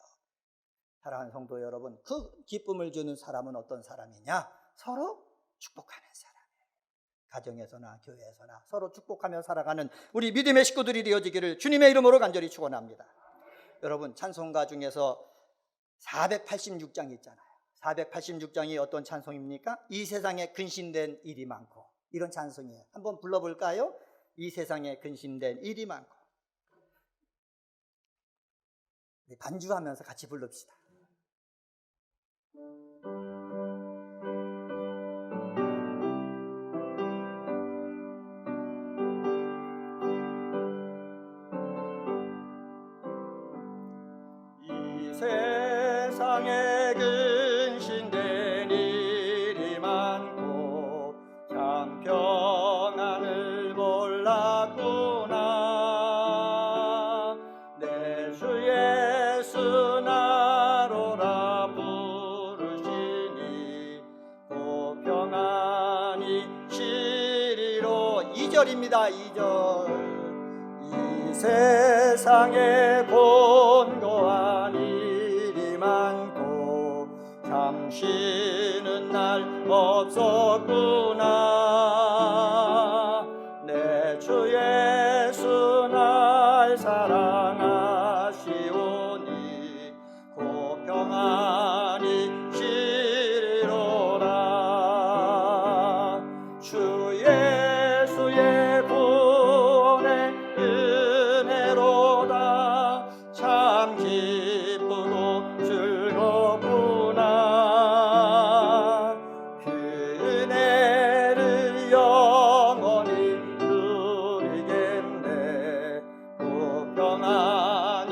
사랑하는 성도 여러분, 그 기쁨을 주는 사람은 어떤 사람이냐? 서로 축복하는 사람. 가정에서나 교회에서나 서로 축복하며 살아가는 우리 믿음의 식구들이 되어지기를 주님의 이름으로 간절히 축원합니다. 여러분, 찬송가 중에서 486장 있잖아요. 486장이 어떤 찬송입니까? 이 세상에 근심된 일이 많고, 이런 찬송이에요. 한번 불러볼까요? 이 세상에 근심된 일이 많고. 반주하면서 같이 부릅시다. 이 세상에 근심된 일이 많고 참 평안을 몰랐구나. 내 주 예수 나로라 부르시니 그 평안이 시리로. 2절입니다. 2절. 이 세상에 곤고한 일이 많고 참 쉬는 날 없었구나. 내 주 예수 날 사랑하시오니 그 평안이 시리로라. 주 예수의 구원의 은혜로다. 참 기쁘고 즐겁구나. 그 은혜를 영원히 누리겠네. 그 평안이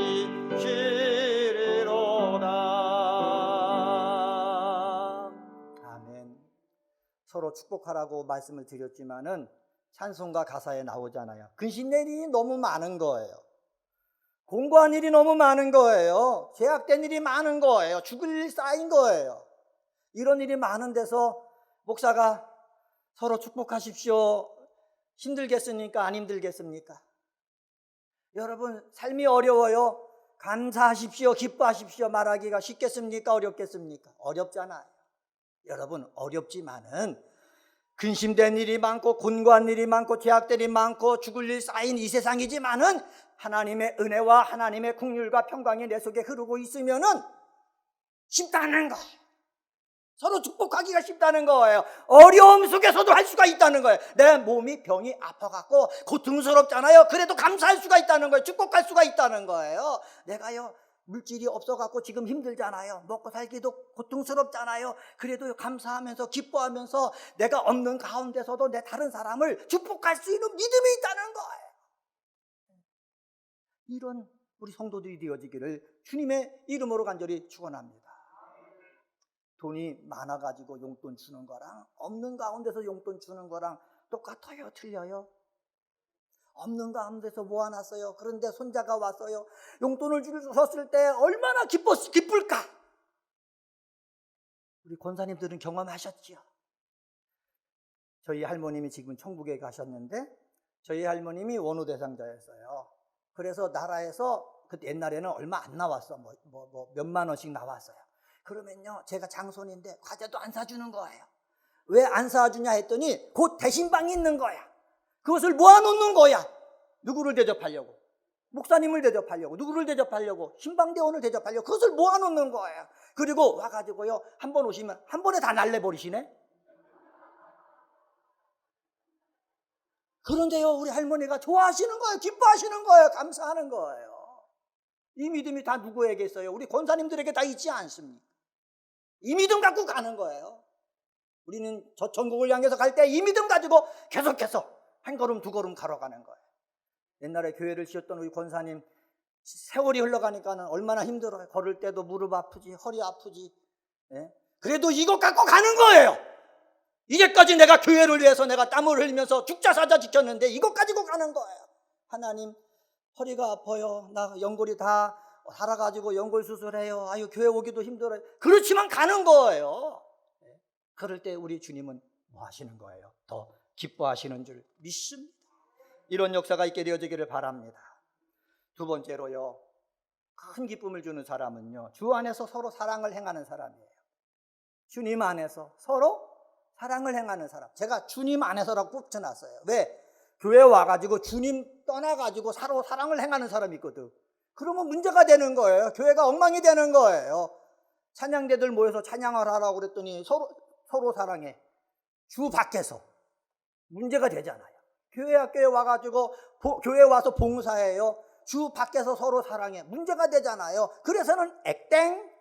시리로다. 아멘. 서로 축복하라고 말씀을 드렸지만은 찬송가 가사에 나오잖아요. 근심된 일이 너무 많은 거예요. 공부한 일이 너무 많은 거예요. 제약된 일이 많은 거예요. 죽을 일이 쌓인 거예요. 이런 일이 많은 데서 목사가 서로 축복하십시오. 힘들겠습니까? 안 힘들겠습니까? 여러분, 삶이 어려워요. 감사하십시오, 기뻐하십시오 말하기가 쉽겠습니까? 어렵겠습니까? 어렵잖아요. 여러분, 어렵지만은 근심된 일이 많고 곤고한 일이 많고 제약된 일이 많고 죽을 일 쌓인 이 세상이지만은 하나님의 은혜와 하나님의 긍휼과 평강이 내 속에 흐르고 있으면은 쉽다는 거예요. 서로 축복하기가 쉽다는 거예요. 어려움 속에서도 할 수가 있다는 거예요. 내 몸이 병이 아파갖고 고통스럽잖아요. 그래도 감사할 수가 있다는 거예요. 축복할 수가 있다는 거예요. 내가요, 물질이 없어갖고 지금 힘들잖아요. 먹고 살기도 고통스럽잖아요. 그래도 감사하면서 기뻐하면서 내가 없는 가운데서도 내 다른 사람을 축복할 수 있는 믿음이 있다는 거예요. 이런 우리 성도들이 되어지기를 주님의 이름으로 간절히 축원합니다. 돈이 많아가지고 용돈 주는 거랑 없는 가운데서 용돈 주는 거랑 똑같아요? 틀려요? 없는 가운데서 모아놨어요. 그런데 손자가 왔어요. 용돈을 주셨을 때 얼마나 기쁠까? 우리 권사님들은 경험하셨지요? 저희 할머님이 지금 천국에 가셨는데 저희 할머님이 원우대상자였어요. 그래서 나라에서 그때 옛날에는 얼마 안 나왔어. 몇만 원씩 나왔어요. 그러면요, 제가 장손인데 과자도 안 사주는 거예요. 왜 안 사주냐 했더니 곧 대신방이 있는 거야. 그것을 모아놓는 거야. 누구를 대접하려고? 목사님을 대접하려고. 누구를 대접하려고? 신방대원을 대접하려고. 그것을 모아놓는 거예요. 그리고 와가지고요, 한 번 오시면 한 번에 다 날려버리시네. 그런데요, 우리 할머니가 좋아하시는 거예요. 기뻐하시는 거예요. 감사하는 거예요. 이 믿음이 다 누구에게 있어요? 우리 권사님들에게 다 있지 않습니까? 이 믿음 갖고 가는 거예요. 우리는 저 천국을 향해서 갈 때 이 믿음 가지고 계속해서 한 걸음 두 걸음 걸어가는 거예요. 옛날에 교회를 지었던 우리 권사님, 세월이 흘러가니까는 얼마나 힘들어요. 걸을 때도 무릎 아프지, 허리 아프지. 예? 그래도 이것 갖고 가는 거예요. 이제까지 내가 교회를 위해서 내가 땀을 흘리면서 죽자사자 지켰는데 이것 가지고 가는 거예요. 하나님, 허리가 아파요. 나 연골이 다 살아가지고 연골 수술해요. 아유, 교회 오기도 힘들어요. 그렇지만 가는 거예요. 예? 그럴 때 우리 주님은 뭐 하시는 거예요? 더 기뻐하시는 줄 믿습니다. 이런 역사가 있게 되어지기를 바랍니다. 두 번째로요, 큰 기쁨을 주는 사람은요, 주 안에서 서로 사랑을 행하는 사람이에요. 주님 안에서 서로 사랑을 행하는 사람. 제가 주님 안에서라고 꼽혀놨어요. 왜? 교회 와가지고 주님 떠나가지고 서로 사랑을 행하는 사람이 있거든. 그러면 문제가 되는 거예요. 교회가 엉망이 되는 거예요. 찬양대들 모여서 찬양을 하라고 그랬더니 서로 사랑해. 주 밖에서 문제가 되잖아요. 교회 학교에 와가지고 교회 와서 봉사해요. 주 밖에서 서로 사랑해. 문제가 되잖아요. 그래서는 액땡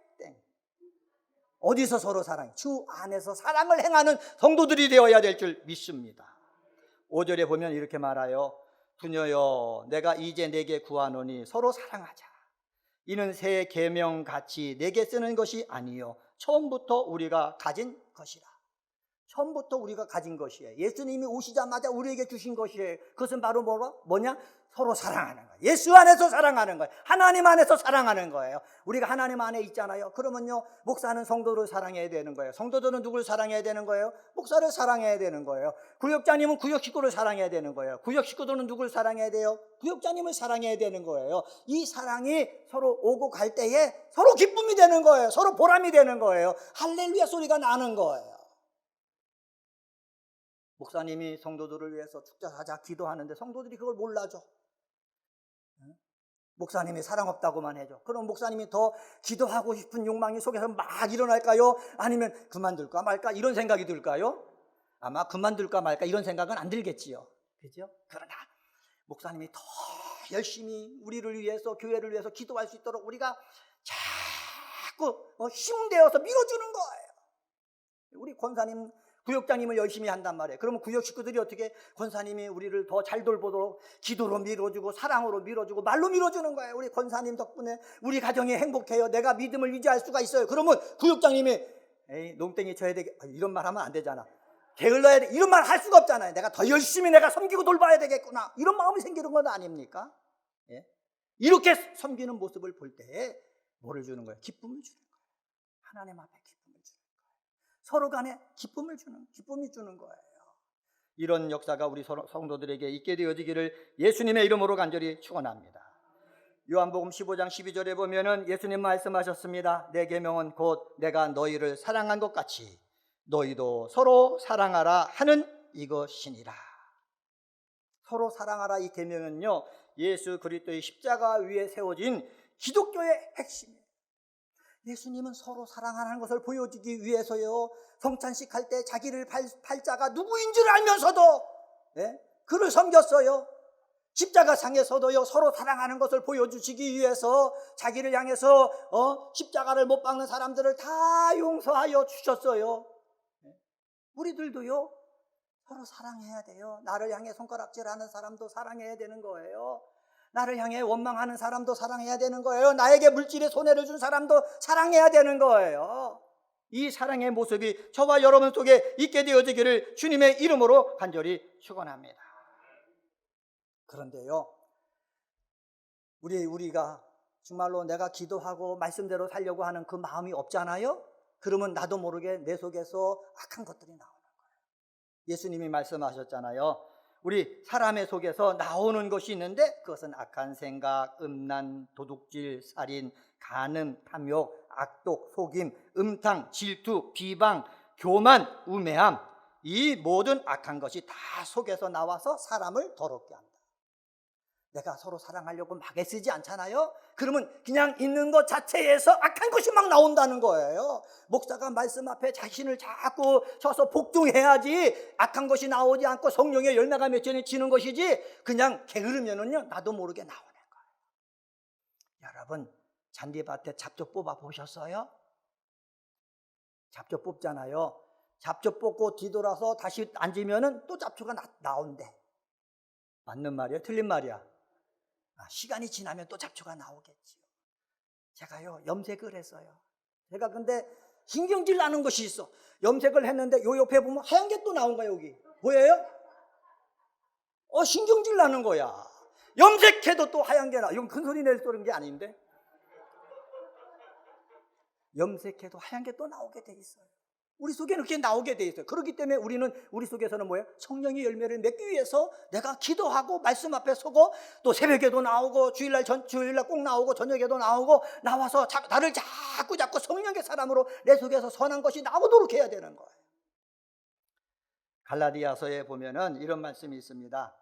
어디서 서로 사랑해? 주 안에서 사랑을 행하는 성도들이 되어야 될 줄 믿습니다. 5절에 보면 이렇게 말해요. 부녀여, 내가 이제 내게 구하노니 서로 사랑하자. 이는 새 계명같이 내게 쓰는 것이 아니요 처음부터 우리가 가진 것이라. 처음부터 우리가 가진 것이에요. 예수님이 오시자마자 우리에게 주신 것이에요. 그것은 바로 뭐냐? 서로 사랑하는 거예요. 예수 안에서 사랑하는 거예요. 하나님 안에서 사랑하는 거예요. 우리가 하나님 안에 있잖아요. 그러면요, 목사는 성도를 사랑해야 되는 거예요. 성도들은 누굴 사랑해야 되는 거예요? 목사를 사랑해야 되는 거예요. 구역장님은 구역 식구를 사랑해야 되는 거예요. 구역 식구들은 누굴 사랑해야 돼요? 구역장님을 사랑해야 되는 거예요. 이 사랑이 서로 오고 갈 때에 서로 기쁨이 되는 거예요. 서로 보람이 되는 거예요. 할렐루야 소리가 나는 거예요. 목사님이 성도들을 위해서 축자사자 기도하는데 성도들이 그걸 몰라줘. 목사님이 사랑 없다고만 해줘. 그럼 목사님이 더 기도하고 싶은 욕망이 속에서 막 일어날까요? 아니면 그만둘까 말까 이런 생각이 들까요? 아마 그만둘까 말까 이런 생각은 안 들겠지요. 그죠? 그러나 목사님이 더 열심히 우리를 위해서, 교회를 위해서 기도할 수 있도록 우리가 자꾸 힘되어서 밀어주는 거예요. 우리 권사님, 구역장님을 열심히 한단 말이에요. 그러면 구역 식구들이 어떻게 권사님이 우리를 더 잘 돌보도록 기도로 밀어주고 사랑으로 밀어주고 말로 밀어주는 거예요. 우리 권사님 덕분에 우리 가정이 행복해요. 내가 믿음을 유지할 수가 있어요. 그러면 구역장님이 에이 농땡이 쳐야 되게 이런 말 하면 안 되잖아. 게을러야 돼. 이런 말 할 수가 없잖아요. 내가 더 열심히 내가 섬기고 돌봐야 되겠구나. 이런 마음이 생기는 건 아닙니까? 예? 이렇게 섬기는 모습을 볼 때에 뭐를 주는 거예요? 기쁨을 주는 거예요. 하나님 앞에 기쁨을 주는 거예요. 서로 간에 기쁨이 주는 거예요. 이런 역사가 우리 성도들에게 있게 되어지기를 예수님의 이름으로 간절히 축원합니다. 요한복음 15장 12절에 보면은 예수님 말씀하셨습니다. 내 계명은 곧 내가 너희를 사랑한 것 같이 너희도 서로 사랑하라 하는 이것이니라. 서로 사랑하라 이 계명은요, 예수 그리스도의 십자가 위에 세워진 기독교의 핵심이에요. 예수님은 서로 사랑하는 것을 보여주기 위해서요, 성찬식 할 때 자기를 팔자가 누구인 줄 알면서도 그를 섬겼어요. 십자가 상에서도요, 서로 사랑하는 것을 보여주시기 위해서 자기를 향해서 십자가를 못 박는 사람들을 다 용서하여 주셨어요. 우리들도요, 서로 사랑해야 돼요. 나를 향해 손가락질하는 사람도 사랑해야 되는 거예요. 나를 향해 원망하는 사람도 사랑해야 되는 거예요. 나에게 물질에 손해를 준 사람도 사랑해야 되는 거예요. 이 사랑의 모습이 저와 여러분 속에 있게 되어지기를 주님의 이름으로 간절히 축원합니다. 그런데요, 우리가 정말로 내가 기도하고 말씀대로 살려고 하는 그 마음이 없잖아요. 그러면 나도 모르게 내 속에서 악한 것들이 나오는 거예요. 예수님이 말씀하셨잖아요. 우리 사람의 속에서 나오는 것이 있는데 그것은 악한 생각, 음란, 도둑질, 살인, 간음, 탐욕, 악독, 속임, 음탕, 질투, 비방, 교만, 우매함, 이 모든 악한 것이 다 속에서 나와서 사람을 더럽게 한다. 내가 서로 사랑하려고 막 애쓰지 않잖아요. 그러면 그냥 있는 것 자체에서 악한 것이 막 나온다는 거예요. 목사가 말씀 앞에 자신을 자꾸 서서 복종해야지 악한 것이 나오지 않고 성령의 열매가 맺혀지는 것이지, 그냥 게으르면은요 나도 모르게 나오는 거예요. 여러분, 잔디밭에 잡초 뽑아 보셨어요? 잡초 뽑잖아요. 잡초 뽑고 뒤돌아서 다시 앉으면은 또 잡초가 나온대. 맞는 말이야? 틀린 말이야? 시간이 지나면 또 잡초가 나오겠지요. 제가요 염색을 했어요. 제가 근데 신경질 나는 것이 있어. 염색을 했는데 요 옆에 보면 하얀 게 또 나온 거야. 여기 보여요? 신경질 나는 거야. 염색해도 또 하얀 게 나. 이건 큰 소리 낼 소리인 게 아닌데, 염색해도 하얀 게 또 나오게 돼 있어요. 우리 속에는 그렇게 나오게 돼 있어요. 그렇기 때문에 우리 속에서는 뭐예요? 성령의 열매를 맺기 위해서 내가 기도하고 말씀 앞에 서고, 또 새벽에도 나오고 주일날 꼭 나오고 저녁에도 나오고, 나와서 나를 자꾸 성령의 사람으로 내 속에서 선한 것이 나오도록 해야 되는 거예요. 갈라디아서에 보면은 이런 말씀이 있습니다.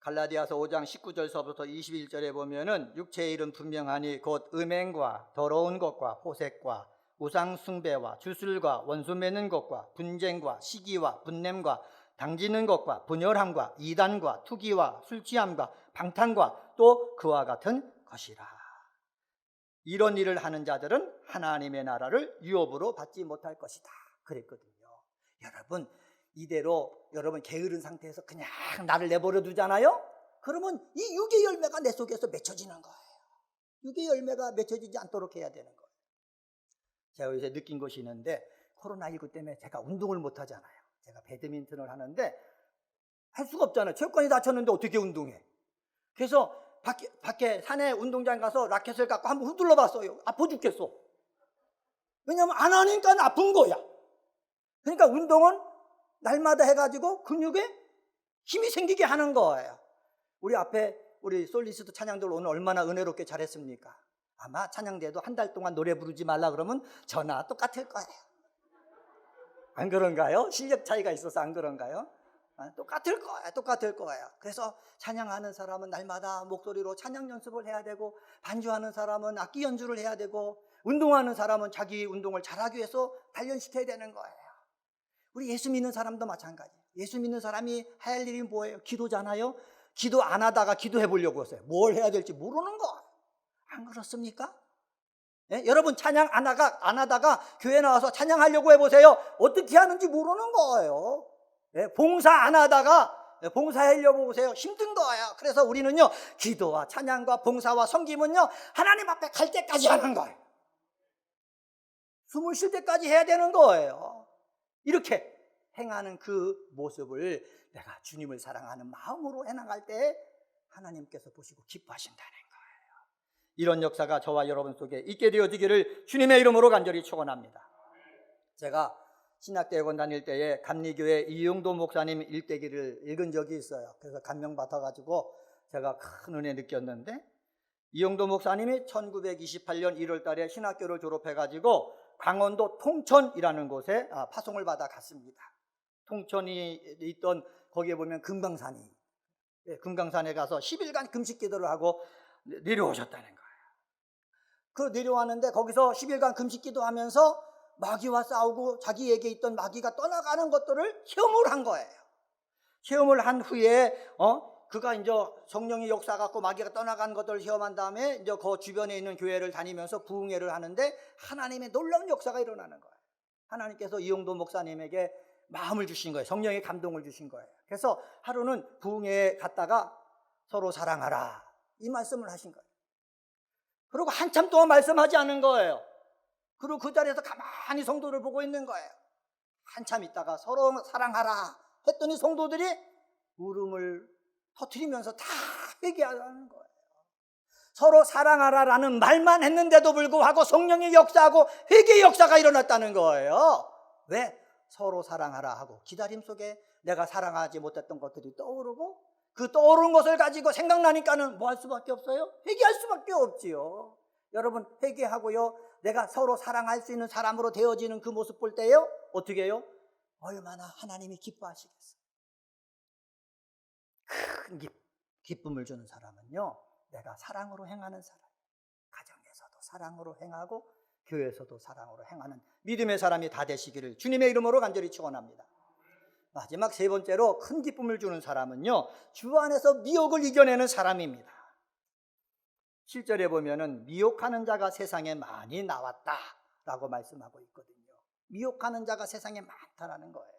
갈라디아서 5장 19절서부터 21절에 보면은 육체의 일은 분명하니 곧 음행과 더러운 것과 호색과 우상 숭배와 주술과 원수 맺는 것과 분쟁과 시기와 분냄과 당지는 것과 분열함과 이단과 투기와 술취함과 방탕과 또 그와 같은 것이라. 이런 일을 하는 자들은 하나님의 나라를 유업으로 받지 못할 것이다 그랬거든요. 여러분, 이대로 여러분 게으른 상태에서 그냥 나를 내버려 두잖아요? 그러면 이 육의 열매가 내 속에서 맺혀지는 거예요. 육의 열매가 맺혀지지 않도록 해야 되는 거예요. 제가 요새 느낀 것이 있는데, 코로나19 때문에 제가 운동을 못 하잖아요. 제가 배드민턴을 하는데 할 수가 없잖아요. 체육관이 닫혔는데 어떻게 운동해? 그래서 밖에 산에 운동장 가서 라켓을 갖고 한번 휘둘러 봤어요. 아파 죽겠어. 왜냐하면 안 하니까 아픈 거야. 그러니까 운동은 날마다 해가지고 근육에 힘이 생기게 하는 거예요. 우리 앞에 우리 솔리스트 찬양들 오늘 얼마나 은혜롭게 잘했습니까? 아마 찬양대도 한 달 동안 노래 부르지 말라 그러면 저나 똑같을 거예요. 안 그런가요? 실력 차이가 있어서 안 그런가요? 똑같을 거예요. 그래서 찬양하는 사람은 날마다 목소리로 찬양 연습을 해야 되고, 반주하는 사람은 악기 연주를 해야 되고, 운동하는 사람은 자기 운동을 잘하기 위해서 단련시켜야 되는 거예요. 우리 예수 믿는 사람도 마찬가지예요. 예수 믿는 사람이 해야 할 일이 뭐예요? 기도잖아요. 기도 안 하다가 기도해 보려고 했어요. 뭘 해야 될지 모르는 거. 안 그렇습니까? 예? 여러분 찬양 안 하다가 교회 나와서 찬양하려고 해보세요. 어떻게 하는지 모르는 거예요. 예? 봉사 안 하다가 봉사하려고 보세요. 힘든 거예요. 그래서 우리는요, 기도와 찬양과 봉사와 섬김은요, 하나님 앞에 갈 때까지 하는 거예요. 숨을 쉴 때까지 해야 되는 거예요. 이렇게 행하는 그 모습을 내가 주님을 사랑하는 마음으로 해나갈 때 하나님께서 보시고 기뻐하신다는 거예요. 이런 역사가 저와 여러분 속에 있게 되어지기를 주님의 이름으로 간절히 축원합니다. 제가 신학대학원 다닐 때에 감리교회 이용도 목사님 일대기를 읽은 적이 있어요. 그래서 감명받아가지고 제가 큰 은혜 느꼈는데, 이용도 목사님이 1928년 1월 달에 신학교를 졸업해가지고 강원도 통천이라는 곳에 파송을 받아 갔습니다. 통천이 있던 거기에 보면 금강산이, 금강산에 가서 10일간 금식 기도를 하고 내려오셨다는 거예요. 그 내려왔는데 거기서 10일간 금식 기도하면서 마귀와 싸우고 자기에게 있던 마귀가 떠나가는 것들을 체험을 한 거예요. 체험을 한 후에 그가 이제 성령의 역사 갖고 마귀가 떠나간 것들을 체험한 다음에 이제 그 주변에 있는 교회를 다니면서 부흥회를 하는데 하나님의 놀라운 역사가 일어나는 거예요. 하나님께서 이용도 목사님에게 마음을 주신 거예요. 성령의 감동을 주신 거예요. 그래서 하루는 부흥회에 갔다가 서로 사랑하라 이 말씀을 하신 거예요. 그리고 한참 동안 말씀하지 않은 거예요. 그리고 그 자리에서 가만히 성도를 보고 있는 거예요. 한참 있다가 서로 사랑하라 했더니 성도들이 울음을 터뜨리면서 다 회개하라는 거예요. 서로 사랑하라라는 말만 했는데도 불구하고 성령의 역사하고 회개의 역사가 일어났다는 거예요. 왜? 서로 사랑하라 하고 기다림 속에 내가 사랑하지 못했던 것들이 떠오르고, 그 떠오른 것을 가지고 생각나니까는 뭐 할 수밖에 없어요? 회개할 수밖에 없지요. 여러분 회개하고요, 내가 서로 사랑할 수 있는 사람으로 되어지는 그 모습 볼 때요, 어떻게 해요? 얼마나 하나님이 기뻐하시겠어요. 큰 기쁨을 주는 사람은요, 내가 사랑으로 행하는 사람. 가정에서도 사랑으로 행하고 교회에서도 사랑으로 행하는 믿음의 사람이 다 되시기를 주님의 이름으로 간절히 축원합니다. 마지막 세 번째로 큰 기쁨을 주는 사람은요, 주 안에서 미혹을 이겨내는 사람입니다. 7절에 보면은 미혹하는 자가 세상에 많이 나왔다라고 말씀하고 있거든요. 미혹하는 자가 세상에 많다라는 거예요.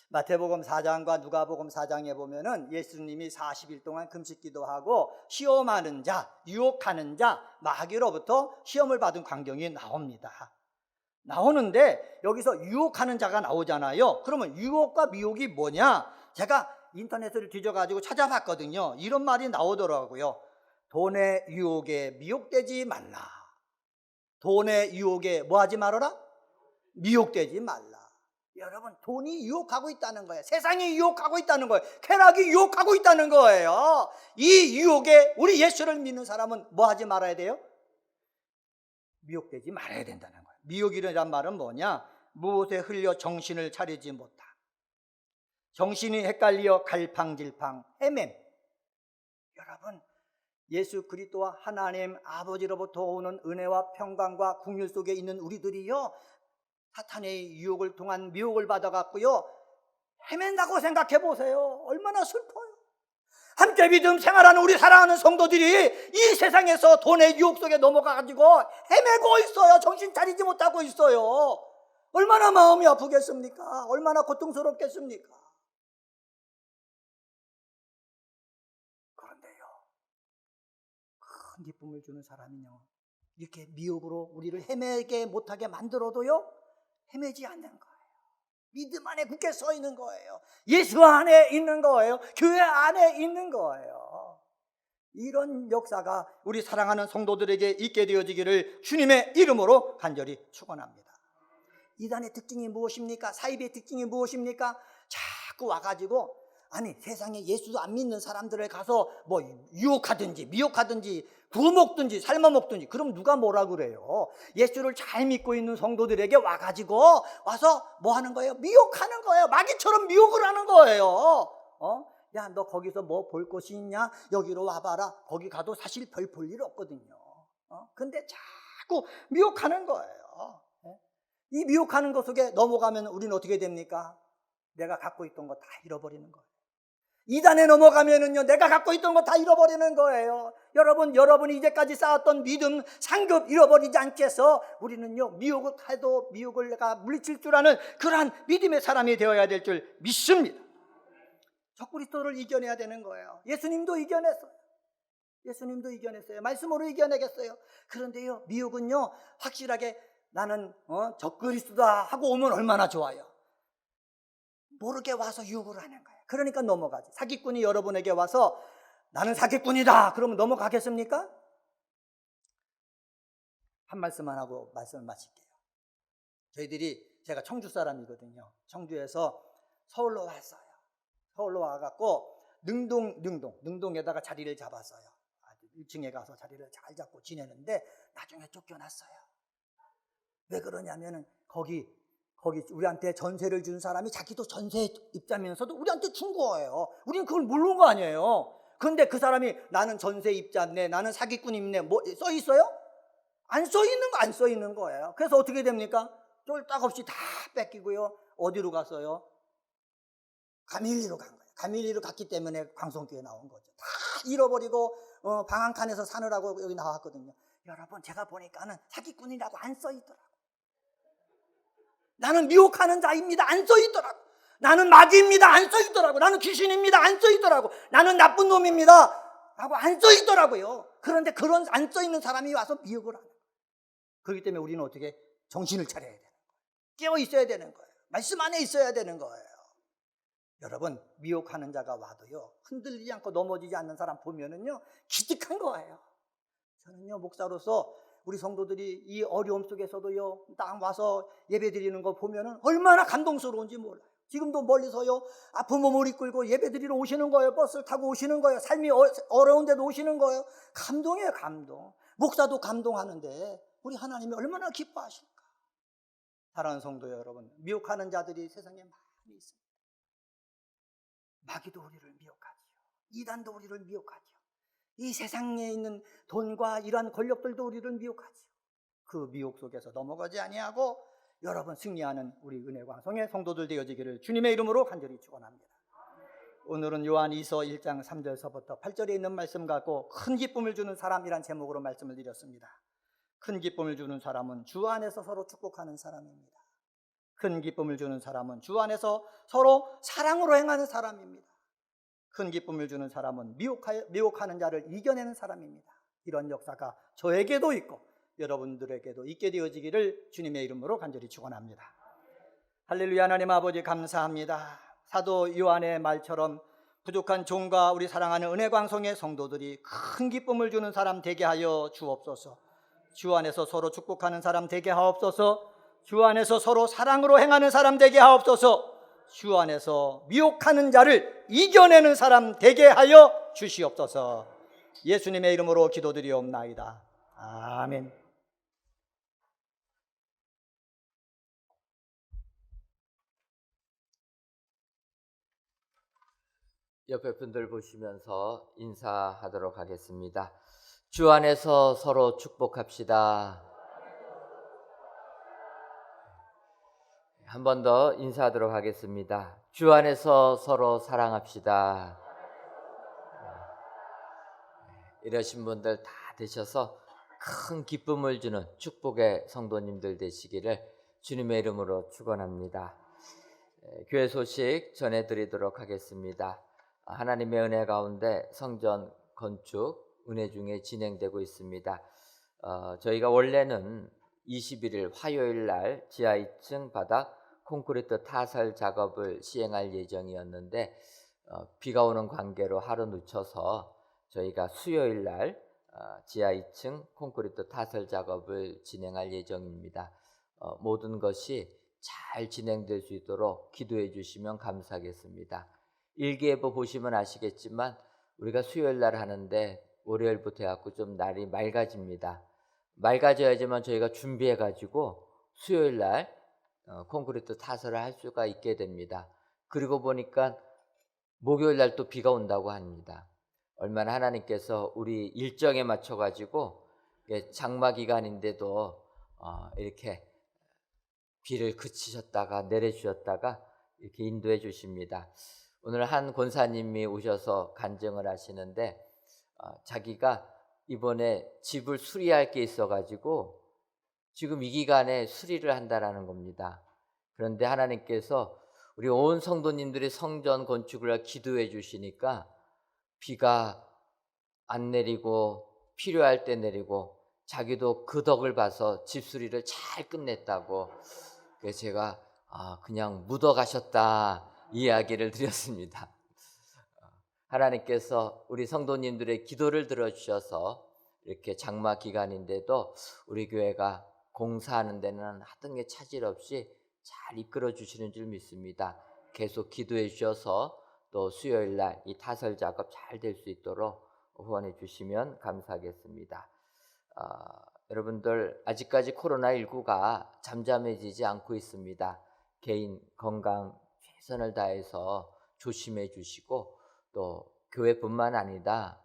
마태복음 4장과 누가복음 4장에 보면은 예수님이 40일 동안 금식 기도하고 시험하는 자, 유혹하는 자, 마귀로부터 시험을 받은 광경이 나옵니다. 나오는데 여기서 유혹하는 자가 나오잖아요. 그러면 유혹과 미혹이 뭐냐? 제가 인터넷을 뒤져가지고 찾아봤거든요. 이런 말이 나오더라고요. 돈의 유혹에 미혹되지 말라. 돈의 유혹에 뭐 하지 말아라? 미혹되지 말라. 여러분, 돈이 유혹하고 있다는 거예요. 세상이 유혹하고 있다는 거예요. 쾌락이 유혹하고 있다는 거예요. 이 유혹에 우리 예수를 믿는 사람은 뭐 하지 말아야 돼요? 미혹되지 말아야 된다는 거예요. 미혹이란 말은 뭐냐? 무엇에 흘려 정신을 차리지 못함. 정신이 헷갈려 갈팡질팡 헤맴. 여러분, 예수 그리스도와 하나님 아버지로부터 오는 은혜와 평강과 긍휼 속에 있는 우리들이요, 사탄의 유혹을 통한 미혹을 받아갖고요 헤맨다고 생각해 보세요. 얼마나 슬퍼요. 함께 믿음 생활하는 우리 사랑하는 성도들이 이 세상에서 돈의 유혹 속에 넘어가가지고 헤매고 있어요. 정신 차리지 못하고 있어요. 얼마나 마음이 아프겠습니까? 얼마나 고통스럽겠습니까? 그런데요, 큰 기쁨을 주는 사람은요, 이렇게 미혹으로 우리를 헤매게 못하게 만들어도요 헤매지 않는 거예요. 믿음 안에 굳게 서 있는 거예요. 예수 안에 있는 거예요. 교회 안에 있는 거예요. 이런 역사가 우리 사랑하는 성도들에게 있게 되어지기를 주님의 이름으로 간절히 축원합니다. 이단의 특징이 무엇입니까? 사입의 특징이 무엇입니까? 자꾸 와가지고 아니 세상에 예수도 안 믿는 사람들을 가서 뭐 유혹하든지 미혹하든지 구워먹든지 삶아먹든지, 그럼 누가 뭐라 그래요? 예수를 잘 믿고 있는 성도들에게 와가지고 와서 뭐 하는 거예요? 미혹하는 거예요. 마귀처럼 미혹을 하는 거예요. 야, 너 거기서 뭐 볼 곳이 있냐? 여기로 와봐라. 거기 가도 사실 별 볼 일 없거든요. 근데 자꾸 미혹하는 거예요. 이 미혹하는 것 속에 넘어가면 우리는 어떻게 됩니까? 내가 갖고 있던 거 다 잃어버리는 거예요. 이단에 넘어가면은요, 내가 갖고 있던 거 다 잃어버리는 거예요. 여러분이 이제까지 쌓았던 믿음, 상급 잃어버리지 않게 해서 우리는요, 미혹을 해도 미혹을 내가 물리칠 줄 아는 그러한 믿음의 사람이 되어야 될 줄 믿습니다. 적그리스도를 이겨내야 되는 거예요. 예수님도 이겨냈어요. 예수님도 이겨냈어요. 말씀으로 이겨내겠어요. 그런데요, 미혹은요, 확실하게 나는 적그리스도다 하고 오면 얼마나 좋아요. 모르게 와서 유혹을 하는 거예요. 그러니까 넘어가지. 사기꾼이 여러분에게 와서 나는 사기꾼이다 그러면 넘어가겠습니까? 한 말씀만 하고 말씀을 마칠게요. 제가 청주 사람이거든요. 청주에서 서울로 왔어요. 서울로 와갖고 능동에다가 자리를 잡았어요. 1층에 가서 자리를 잘 잡고 지내는데 나중에 쫓겨났어요. 왜 그러냐면은 거기 우리한테 전세를 준 사람이 자기도 전세 입자면서도 우리한테 준 거예요. 우리는 그걸 모르는 거 아니에요. 그런데 그 사람이 나는 전세 입자네, 나는 사기꾼이네, 뭐 써 있어요? 안 써 있는 거예요. 그래서 어떻게 됩니까? 쫄딱없이 다 뺏기고요. 어디로 갔어요? 가밀리로 간 거예요. 가밀리로 갔기 때문에 광성교회 나온 거죠. 다 잃어버리고 방 한 칸에서 사느라고 여기 나왔거든요. 여러분, 제가 보니까는 사기꾼이라고 안 써 있더라고요. 나는 미혹하는 자입니다. 안 써 있더라고. 나는 마귀입니다. 안 써 있더라고. 나는 귀신입니다. 안 써 있더라고. 나는 나쁜 놈입니다. 라고 안 써 있더라고요. 그런데 그런 안 써 있는 사람이 와서 미혹을 하는 거예요. 그렇기 때문에 우리는 어떻게 정신을 차려야 되는 거예요. 깨어 있어야 되는 거예요. 말씀 안에 있어야 되는 거예요. 여러분, 미혹하는 자가 와도요, 흔들리지 않고 넘어지지 않는 사람 보면은요, 기특한 거예요. 저는요, 목사로서 우리 성도들이 이 어려움 속에서도요, 딱 와서 예배 드리는 거 보면은 얼마나 감동스러운지 몰라요. 지금도 멀리서요, 아픈 몸을 이끌고 예배 드리러 오시는 거예요. 버스를 타고 오시는 거예요. 삶이 어려운데도 오시는 거예요. 감동이에요, 감동. 목사도 감동하는데 우리 하나님이 얼마나 기뻐하실까. 사랑하는 성도 여러분, 미혹하는 자들이 세상에 많이 있습니다. 마귀도 우리를 미혹하지요. 이단도 우리를 미혹하죠. 이 세상에 있는 돈과 이러한 권력들도 우리를 미혹하죠. 그 미혹 속에서 넘어가지 아니하고 여러분 승리하는 우리 은혜광성의 성도들 되어지기를 주님의 이름으로 간절히 축원합니다. 오늘은 요한이서 1장 3절서부터 8절에 있는 말씀 갖고 큰 기쁨을 주는 사람이란 제목으로 말씀을 드렸습니다. 큰 기쁨을 주는 사람은 주 안에서 서로 축복하는 사람입니다. 큰 기쁨을 주는 사람은 주 안에서 서로 사랑으로 행하는 사람입니다. 큰 기쁨을 주는 사람은 미혹하는 자를 이겨내는 사람입니다. 이런 역사가 저에게도 있고 여러분들에게도 있게 되어지기를 주님의 이름으로 간절히 축원합니다. 할렐루야. 하나님 아버지 감사합니다. 사도 요한의 말처럼 부족한 종과 우리 사랑하는 은혜광성의 성도들이 큰 기쁨을 주는 사람 되게 하여 주옵소서. 주 안에서 서로 축복하는 사람 되게 하옵소서. 주 안에서 서로 사랑으로 행하는 사람 되게 하옵소서. 주 안에서 미혹하는 자를 이겨내는 사람 되게 하여 주시옵소서. 예수님의 이름으로 기도드리옵나이다. 아멘. 옆에 분들 보시면서 인사하도록 하겠습니다. 주 안에서 서로 축복합시다. 한 번 더 인사하도록 하겠습니다. 주 안에서 서로 사랑합시다. 이러신 분들 다 되셔서 큰 기쁨을 주는 축복의 성도님들 되시기를 주님의 이름으로 축원합니다. 교회 소식 전해드리도록 하겠습니다. 하나님의 은혜 가운데 성전 건축 은혜 중에 진행되고 있습니다. 저희가 원래는 21일 화요일 날 지하 2층 바닥 콘크리트 타설 작업을 시행할 예정이었는데 비가 오는 관계로 하루 늦춰서 저희가 수요일 날 지하 2층 콘크리트 타설 작업을 진행할 예정입니다. 모든 것이 잘 진행될 수 있도록 기도해 주시면 감사하겠습니다. 일기예보 보시면 아시겠지만 우리가 수요일 날 하는데 월요일부터 해갖고 좀 날이 맑아집니다. 맑아져야지만 저희가 준비해 가지고 수요일 날 콘크리트 타설을 할 수가 있게 됩니다. 그리고 보니까 목요일 날 또 비가 온다고 합니다. 얼마나 하나님께서 우리 일정에 맞춰 가지고 장마 기간인데도 이렇게 비를 그치셨다가 내려주셨다가 이렇게 인도해 주십니다. 오늘 한 권사님이 오셔서 간증을 하시는데 자기가 이번에 집을 수리할 게 있어가지고 지금 이 기간에 수리를 한다라는 겁니다. 그런데 하나님께서 우리 온 성도님들이 성전 건축을 기도해 주시니까 비가 안 내리고 필요할 때 내리고 자기도 그 덕을 봐서 집 수리를 잘 끝냈다고. 그래서 제가 그냥 묻어 가셨다 이야기를 드렸습니다. 하나님께서 우리 성도님들의 기도를 들어주셔서 이렇게 장마 기간인데도 우리 교회가 공사하는 데는 하던 게 차질 없이 잘 이끌어 주시는 줄 믿습니다. 계속 기도해 주셔서 또 수요일 날 이 타설 작업 잘 될 수 있도록 후원해 주시면 감사하겠습니다. 여러분들 아직까지 코로나19가 잠잠해지지 않고 있습니다. 개인 건강 최선을 다해서 조심해 주시고 또 교회뿐만 아니라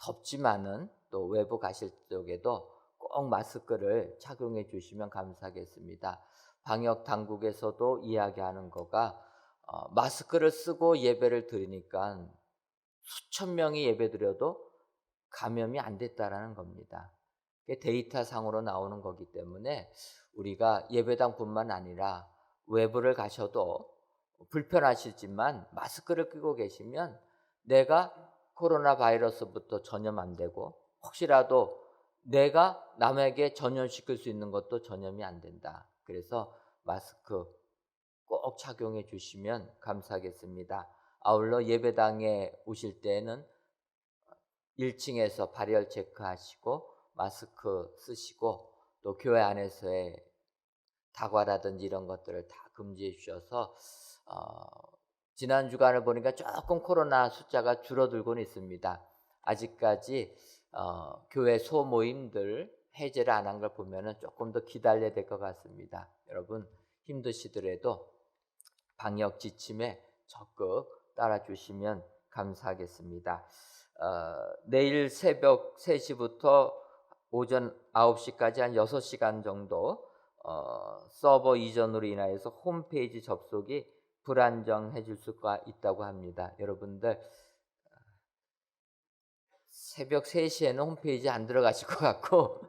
덥지만은 또 외부 가실 적에도 꼭 마스크를 착용해 주시면 감사하겠습니다. 방역 당국에서도 이야기하는 거가 마스크를 쓰고 예배를 드리니까 수천 명이 예배 드려도 감염이 안 됐다라는 겁니다. 데이터 상으로 나오는 거기 때문에 우리가 예배당뿐만 아니라 외부를 가셔도 불편하시지만 마스크를 끼고 계시면 내가 코로나 바이러스부터 전염 안 되고 혹시라도 내가 남에게 전염시킬 수 있는 것도 전염이 안 된다. 그래서 마스크 꼭 착용해 주시면 감사하겠습니다. 아울러 예배당에 오실 때는 1층에서 발열 체크하시고 마스크 쓰시고 또 교회 안에서의 다과라든지 이런 것들을 다 금지해 주셔서 지난 주간을 보니까 조금 코로나 숫자가 줄어들고는 있습니다. 아직까지 교회 소모임들 해제를 안 한 걸 보면은 조금 더 기다려야 될 것 같습니다. 여러분 힘드시더라도 방역 지침에 적극 따라주시면 감사하겠습니다. 내일 새벽 3시부터 오전 9시까지 한 6시간 정도 서버 이전으로 인하여서 홈페이지 접속이 불안정해질 수가 있다고 합니다. 여러분들 새벽 3시에는 홈페이지 안 들어가실 것 같고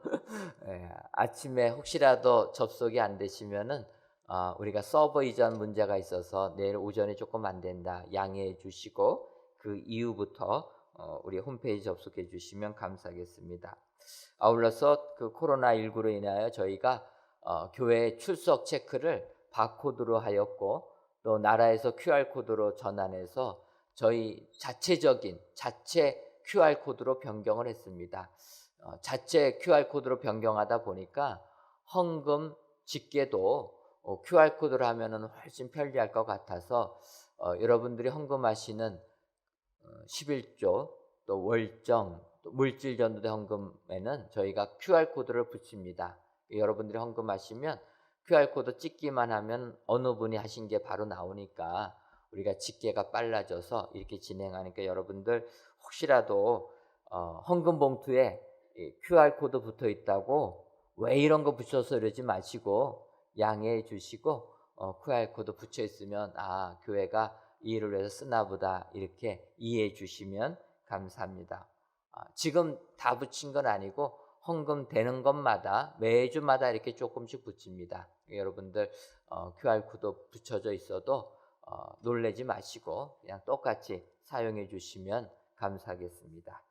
아침에 혹시라도 접속이 안 되시면은 우리가 서버 이전 문제가 있어서 내일 오전에 조금 안 된다 양해해 주시고 그 이후부터 우리 홈페이지 접속해 주시면 감사하겠습니다. 아울러서 그 코로나19로 인하여 저희가 교회 출석 체크를 바코드로 하였고 또 나라에서 QR코드로 전환해서 저희 자체 QR코드로 변경을 했습니다. 자체 QR코드로 변경하다 보니까 헌금 집계도 QR코드로 하면은 훨씬 편리할 것 같아서 여러분들이 헌금하시는 11조 또 월정 또 물질 전도대 헌금에는 저희가 QR코드를 붙입니다. 여러분들이 헌금하시면 QR코드 찍기만 하면 어느 분이 하신 게 바로 나오니까 우리가 집계가 빨라져서 이렇게 진행하니까 여러분들 혹시라도 헌금 봉투에 QR코드 붙어 있다고 왜 이런 거 붙여서 이러지 마시고 양해해 주시고 QR코드 붙여 있으면 교회가 이 일을 위해서 쓰나 보다 이렇게 이해해 주시면 감사합니다. 지금 다 붙인 건 아니고 헌금 되는 것마다 매주마다 이렇게 조금씩 붙입니다. 여러분들 QR코드 붙여져 있어도 놀라지 마시고 그냥 똑같이 사용해 주시면 감사하겠습니다.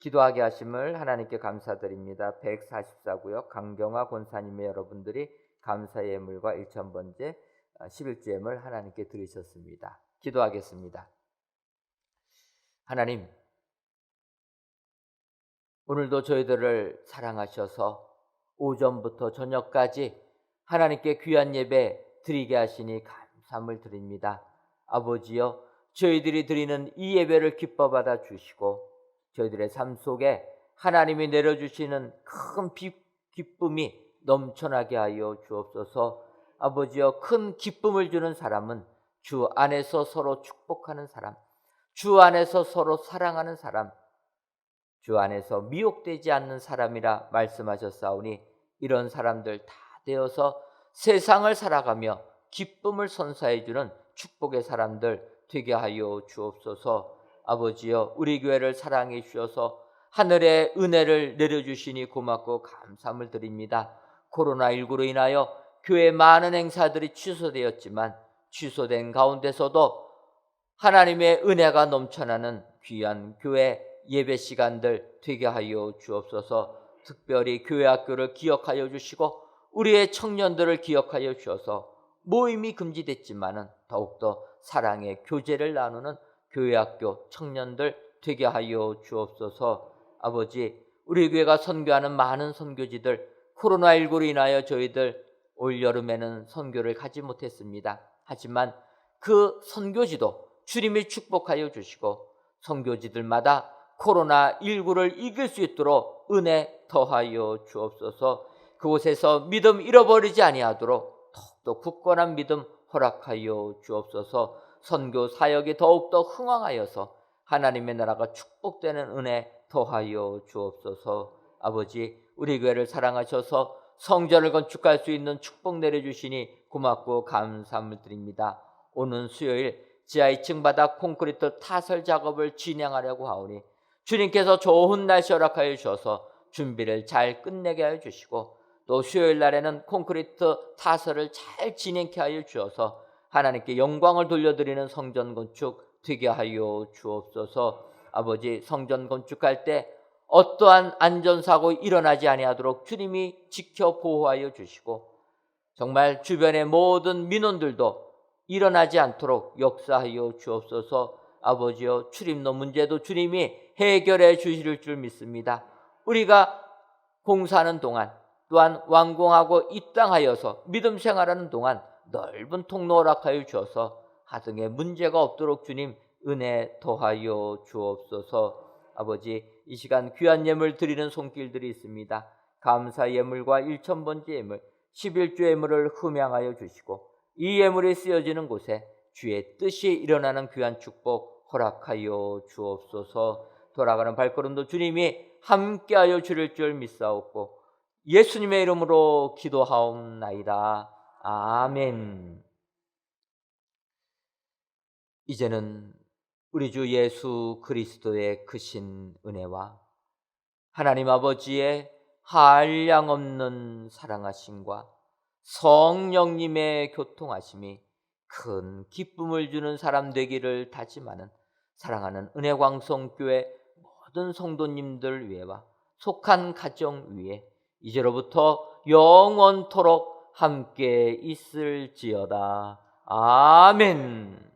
기도하게 하심을 하나님께 감사드립니다. 144구역 강경화 권사님의 여러분들이 감사의 예물과 1,000번째 11주 예물 하나님께 드리셨습니다. 기도하겠습니다. 하나님, 오늘도 저희들을 사랑하셔서 오전부터 저녁까지 하나님께 귀한 예배 드리게 하시니 감사함을 드립니다. 아버지여, 저희들이 드리는 이 예배를 기뻐 받아 주시고 저희들의 삶 속에 하나님이 내려주시는 큰 기쁨이 넘쳐나게 하여 주옵소서. 아버지여, 큰 기쁨을 주는 사람은 주 안에서 서로 축복하는 사람, 주 안에서 서로 사랑하는 사람, 주 안에서 미혹되지 않는 사람이라 말씀하셨사오니 이런 사람들 다 되어서 세상을 살아가며 기쁨을 선사해 주는 축복의 사람들 되게 하여 주옵소서. 아버지여, 우리 교회를 사랑해 주셔서 하늘의 은혜를 내려주시니 고맙고 감사함을 드립니다. 코로나19로 인하여 교회 많은 행사들이 취소되었지만 취소된 가운데서도 하나님의 은혜가 넘쳐나는 귀한 교회 예배 시간들 되게 하여 주옵소서. 특별히 교회 학교를 기억하여 주시고 우리의 청년들을 기억하여 주셔서 모임이 금지됐지만은 더욱더 사랑의 교제를 나누는 교회 학교 청년들 되게 하여 주옵소서. 아버지, 우리 교회가 선교하는 많은 선교지들 코로나19로 인하여 저희들 올 여름에는 선교를 가지 못했습니다. 하지만 그 선교지도 주님이 축복하여 주시고 선교지들마다 코로나19를 이길 수 있도록 은혜 더하여 주옵소서. 그곳에서 믿음 잃어버리지 아니하도록 더욱더 굳건한 믿음 허락하여 주옵소서. 선교 사역이 더욱더 흥왕하여서 하나님의 나라가 축복되는 은혜 더하여 주옵소서. 아버지, 우리 교회를 사랑하셔서 성전을 건축할 수 있는 축복 내려주시니 고맙고 감사함을 드립니다. 오는 수요일 지하 2층 바닥 콘크리트 타설 작업을 진행하려고 하오니 주님께서 좋은 날씨 허락하여 주셔서 준비를 잘 끝내게 하여 주시고 또 수요일 날에는 콘크리트 타설을 잘 진행케 하여 주셔서 하나님께 영광을 돌려드리는 성전 건축 되게 하여 주옵소서. 아버지, 성전 건축할 때 어떠한 안전사고 일어나지 아니하도록 주님이 지켜 보호하여 주시고 정말 주변의 모든 민원들도 일어나지 않도록 역사하여 주옵소서. 아버지여, 출입로 문제도 주님이 해결해 주실 줄 믿습니다. 우리가 공사하는 동안 또한 완공하고 입당하여서 믿음 생활하는 동안 넓은 통로 허락하여 주셔서 하등의 문제가 없도록 주님 은혜 더하여 주옵소서. 아버지, 이 시간 귀한 예물 드리는 손길들이 있습니다. 감사 예물과 1,000번째 예물, 11주 예물을 흠양하여 주시고 이 예물이 쓰여지는 곳에 주의 뜻이 일어나는 귀한 축복 허락하여 주옵소서. 돌아가는 발걸음도 주님이 함께하여 주실 줄 믿사옵고 예수님의 이름으로 기도하옵나이다. 아멘. 이제는 우리 주 예수 그리스도의 크신 은혜와 하나님 아버지의 한량없는 사랑하심과 성령님의 교통하심이 큰 기쁨을 주는 사람 되기를 다짐하는 사랑하는 은혜광성교회 모든 성도님들 위에와 속한 가정 위에 이제로부터 영원토록 함께 있을지어다. 아멘.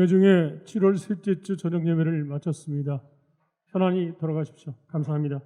은혜 중에 7월 셋째 주 저녁 예배를 마쳤습니다. 편안히 돌아가십시오. 감사합니다.